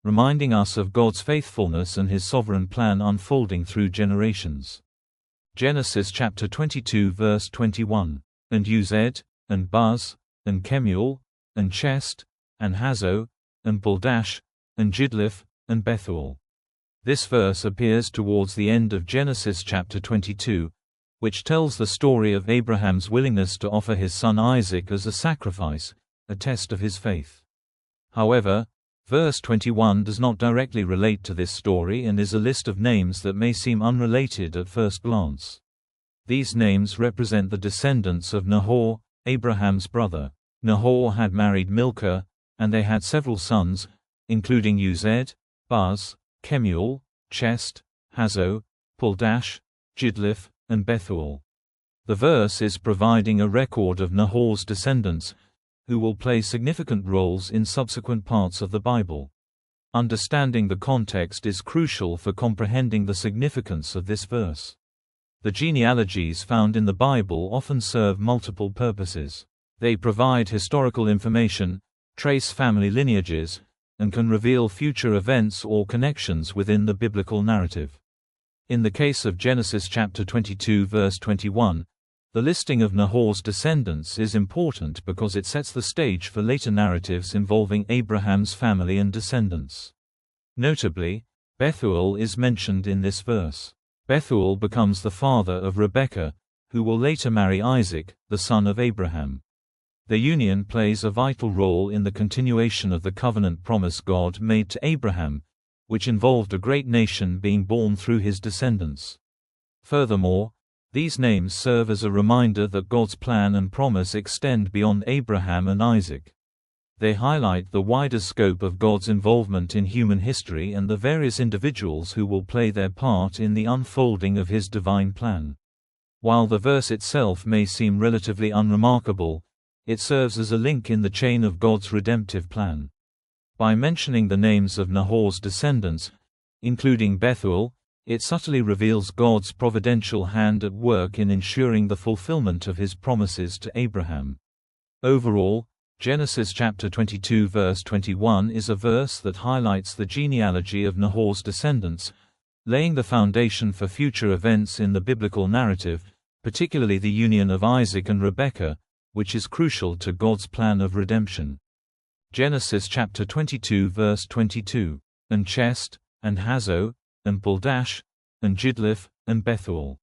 reminding us of God's faithfulness and His sovereign plan unfolding through generations. Genesis chapter 22 verse 21. And Uzed, and Buz, and Kemuel, and Chest, and Hazo, and Baldash, and Jidliph, and Bethuel. This verse appears towards the end of Genesis chapter 22, which tells the story of Abraham's willingness to offer his son Isaac as a sacrifice, a test of his faith. However, verse 21 does not directly relate to this story and is a list of names that may seem unrelated at first glance. These names represent the descendants of Nahor, Abraham's brother. Nahor had married Milcah, and they had several sons, including Uzed, Buz, Kemuel, Chest, Hazo, Paldash, Jidliph, and Bethuel. The verse is providing a record of Nahor's descendants, who will play significant roles in subsequent parts of the Bible. Understanding the context is crucial for comprehending the significance of this verse. The genealogies found in the Bible often serve multiple purposes. They provide historical information, trace family lineages, and can reveal future events or connections within the biblical narrative. In the case of Genesis chapter 22 verse 21, the listing of Nahor's descendants is important because it sets the stage for later narratives involving Abraham's family and descendants. Notably, Bethuel is mentioned in this verse. Bethuel becomes the father of Rebekah, who will later marry Isaac, the son of Abraham. Their union plays a vital role in the continuation of the covenant promise God made to Abraham, which involved a great nation being born through his descendants. Furthermore, these names serve as a reminder that God's plan and promise extend beyond Abraham and Isaac. They highlight the wider scope of God's involvement in human history and the various individuals who will play their part in the unfolding of His divine plan. While the verse itself may seem relatively unremarkable, it serves as a link in the chain of God's redemptive plan. By mentioning the names of Nahor's descendants, including Bethuel, it subtly reveals God's providential hand at work in ensuring the fulfillment of His promises to Abraham. Overall, Genesis chapter 22 verse 21 is a verse that highlights the genealogy of Nahor's descendants, laying the foundation for future events in the biblical narrative, particularly the union of Isaac and Rebekah, which is crucial to God's plan of redemption. Genesis chapter 22 verse 22. And Chest, and Hazo, and Paldash, and Jidliph, and Bethuel.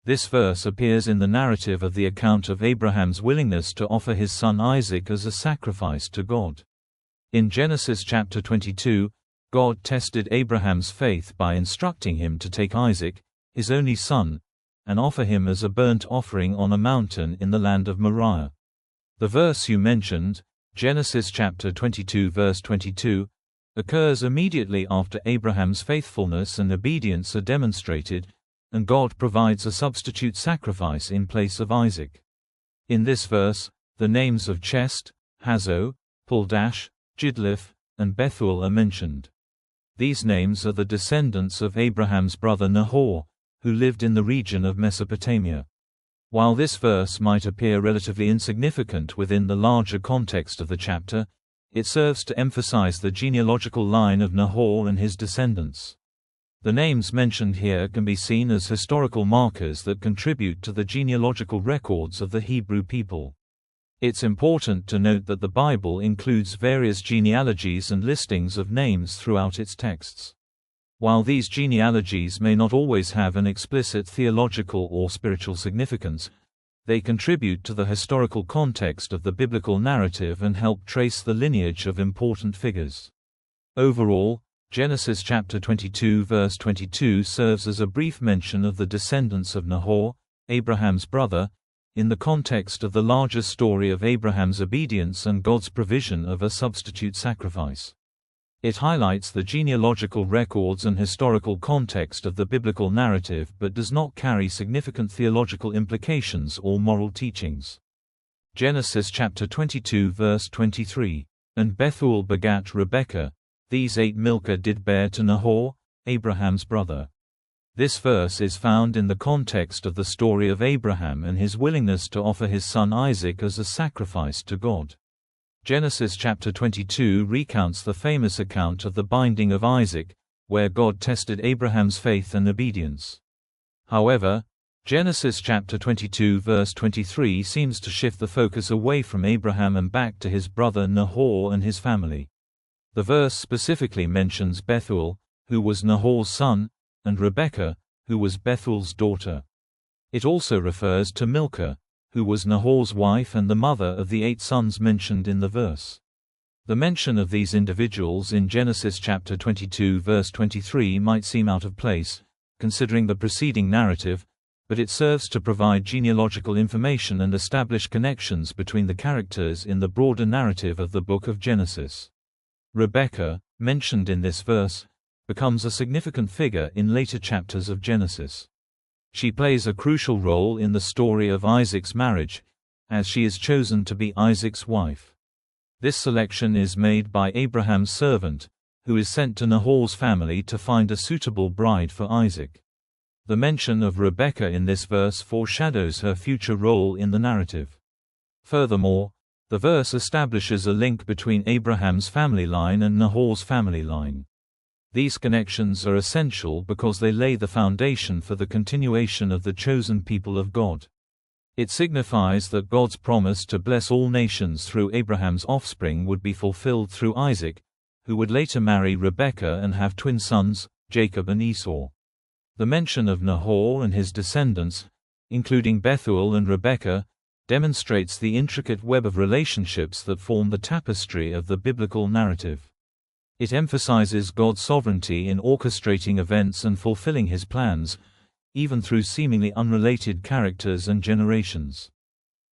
This verse appears in the narrative of the account of Abraham's willingness to offer his son Isaac as a sacrifice to God. In Genesis chapter 22, God tested Abraham's faith by instructing him to take Isaac, his only son, and offer him as a burnt offering on a mountain in the land of Moriah. The verse you mentioned, Genesis chapter 22 verse 22, occurs immediately after Abraham's faithfulness and obedience are demonstrated, and God provides a substitute sacrifice in place of Isaac. In this verse, the names of Chest, Hazo, Pildash, Jidlaph, and Bethuel are mentioned. These names are the descendants of Abraham's brother Nahor, who lived in the region of Mesopotamia. While this verse might appear relatively insignificant within the larger context of the chapter, it serves to emphasize the genealogical line of Nahor and his descendants. The names mentioned here can be seen as historical markers that contribute to the genealogical records of the Hebrew people. It's important to note that the Bible includes various genealogies and listings of names throughout its texts. While these genealogies may not always have an explicit theological or spiritual significance, they contribute to the historical context of the biblical narrative and help trace the lineage of important figures. Overall, Genesis chapter 22 verse 22 serves as a brief mention of the descendants of Nahor, Abraham's brother, in the context of the larger story of Abraham's obedience and God's provision of a substitute sacrifice. It highlights the genealogical records and historical context of the biblical narrative but does not carry significant theological implications or moral teachings. Genesis chapter 22 verse 23, "And Bethuel begat Rebekah, these 8 Milcah did bear to Nahor, Abraham's brother." This verse is found in the context of the story of Abraham and his willingness to offer his son Isaac as a sacrifice to God. Genesis chapter 22 recounts the famous account of the binding of Isaac, where God tested Abraham's faith and obedience. However, Genesis chapter 22 verse 23 seems to shift the focus away from Abraham and back to his brother Nahor and his family. The verse specifically mentions Bethuel, who was Nahor's son, and Rebekah, who was Bethuel's daughter. It also refers to Milcah, who was Nahor's wife and the mother of the 8 sons mentioned in the verse. The mention of these individuals in Genesis chapter 22 verse 23 might seem out of place, considering the preceding narrative, but it serves to provide genealogical information and establish connections between the characters in the broader narrative of the book of Genesis. Rebekah, mentioned in this verse, becomes a significant figure in later chapters of Genesis. She plays a crucial role in the story of Isaac's marriage, as she is chosen to be Isaac's wife. This selection is made by Abraham's servant, who is sent to Nahor's family to find a suitable bride for Isaac. The mention of Rebekah in this verse foreshadows her future role in the narrative. Furthermore, the verse establishes a link between Abraham's family line and Nahor's family line. These connections are essential because they lay the foundation for the continuation of the chosen people of God. It signifies that God's promise to bless all nations through Abraham's offspring would be fulfilled through Isaac, who would later marry Rebekah and have twin sons, Jacob and Esau. The mention of Nahor and his descendants, including Bethuel and Rebekah, demonstrates the intricate web of relationships that form the tapestry of the biblical narrative. It emphasizes God's sovereignty in orchestrating events and fulfilling his plans, even through seemingly unrelated characters and generations.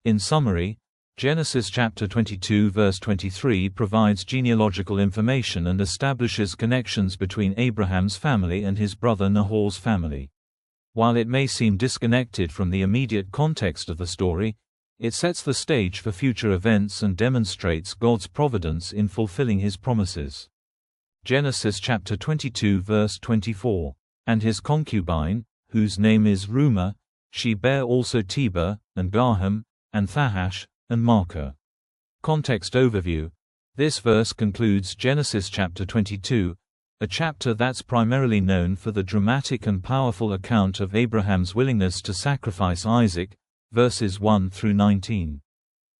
In summary, Genesis chapter 22 verse 23 provides genealogical information and establishes connections between Abraham's family and his brother Nahor's family. While it may seem disconnected from the immediate context of the story, it sets the stage for future events and demonstrates God's providence in fulfilling his promises. Genesis chapter 22 verse 24, "And his concubine, whose name is Reumah, she bare also Tebah, and Gaham, and Thahash, and Maacah." Context overview. This verse concludes Genesis chapter 22, a chapter that's primarily known for the dramatic and powerful account of Abraham's willingness to sacrifice Isaac, verses 1 through 19.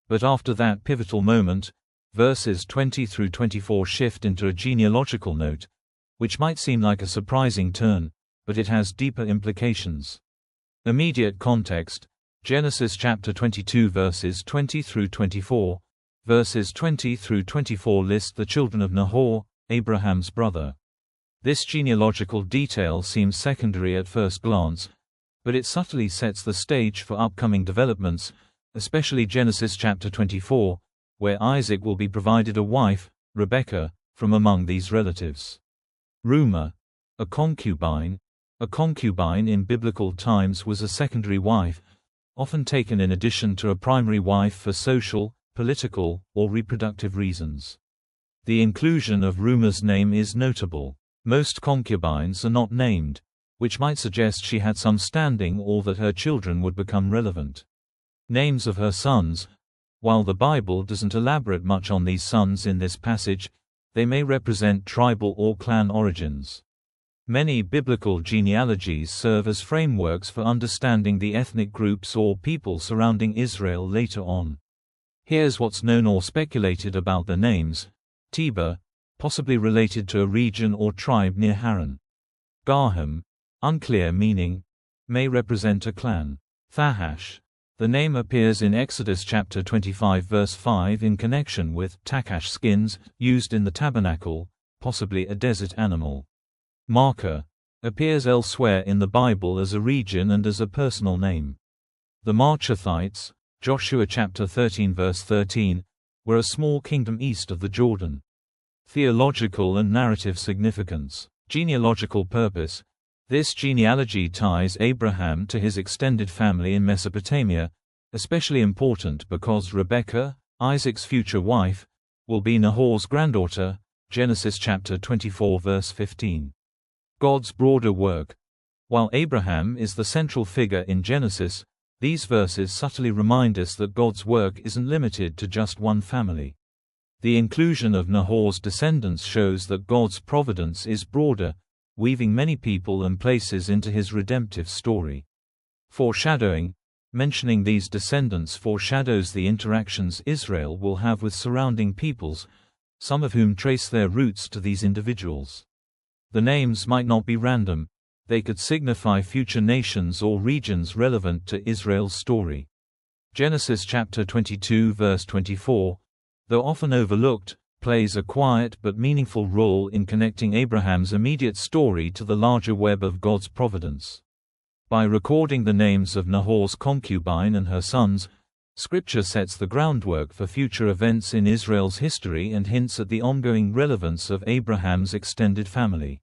But after that pivotal moment, verses 20 through 24 shift into a genealogical note, which might seem like a surprising turn, but it has deeper implications. Immediate context: Genesis chapter 22 verses 20 through 24. Verses 20 through 24 list the children of Nahor, Abraham's brother. This genealogical detail seems secondary at first glance, but it subtly sets the stage for upcoming developments, especially Genesis chapter 24, where Isaac will be provided a wife, Rebekah, from among these relatives. Rumor. A concubine. A concubine in biblical times was a secondary wife, often taken in addition to a primary wife for social, political, or reproductive reasons. The inclusion of Rumor's name is notable. Most concubines are not named, which might suggest she had some standing or that her children would become relevant. Names of her sons. While the Bible doesn't elaborate much on these sons in this passage, they may represent tribal or clan origins. Many biblical genealogies serve as frameworks for understanding the ethnic groups or people surrounding Israel later on. Here's what's known or speculated about their names. Teba, possibly related to a region or tribe near Haran. Garham, unclear meaning, may represent a clan. Thahash. The name appears in Exodus chapter 25 verse 5 in connection with takash skins, used in the tabernacle, possibly a desert animal. Marker appears elsewhere in the Bible as a region and as a personal name. The Marchathites, Joshua chapter 13 verse 13, were a small kingdom east of the Jordan. Theological and narrative significance. Genealogical purpose. This genealogy ties Abraham to his extended family in Mesopotamia, especially important because Rebekah, Isaac's future wife, will be Nahor's granddaughter, Genesis chapter 24 verse 15. God's broader work. While Abraham is the central figure in Genesis, these verses subtly remind us that God's work isn't limited to just one family. The inclusion of Nahor's descendants shows that God's providence is broader, weaving many people and places into his redemptive story. Foreshadowing. Mentioning these descendants foreshadows the interactions Israel will have with surrounding peoples, some of whom trace their roots to these individuals. The names might not be random, they could signify future nations or regions relevant to Israel's story. Genesis chapter 22 verse 24, though often overlooked, plays a quiet but meaningful role in connecting Abraham's immediate story to the larger web of God's providence. By recording the names of Nahor's concubine and her sons, Scripture sets the groundwork for future events in Israel's history and hints at the ongoing relevance of Abraham's extended family.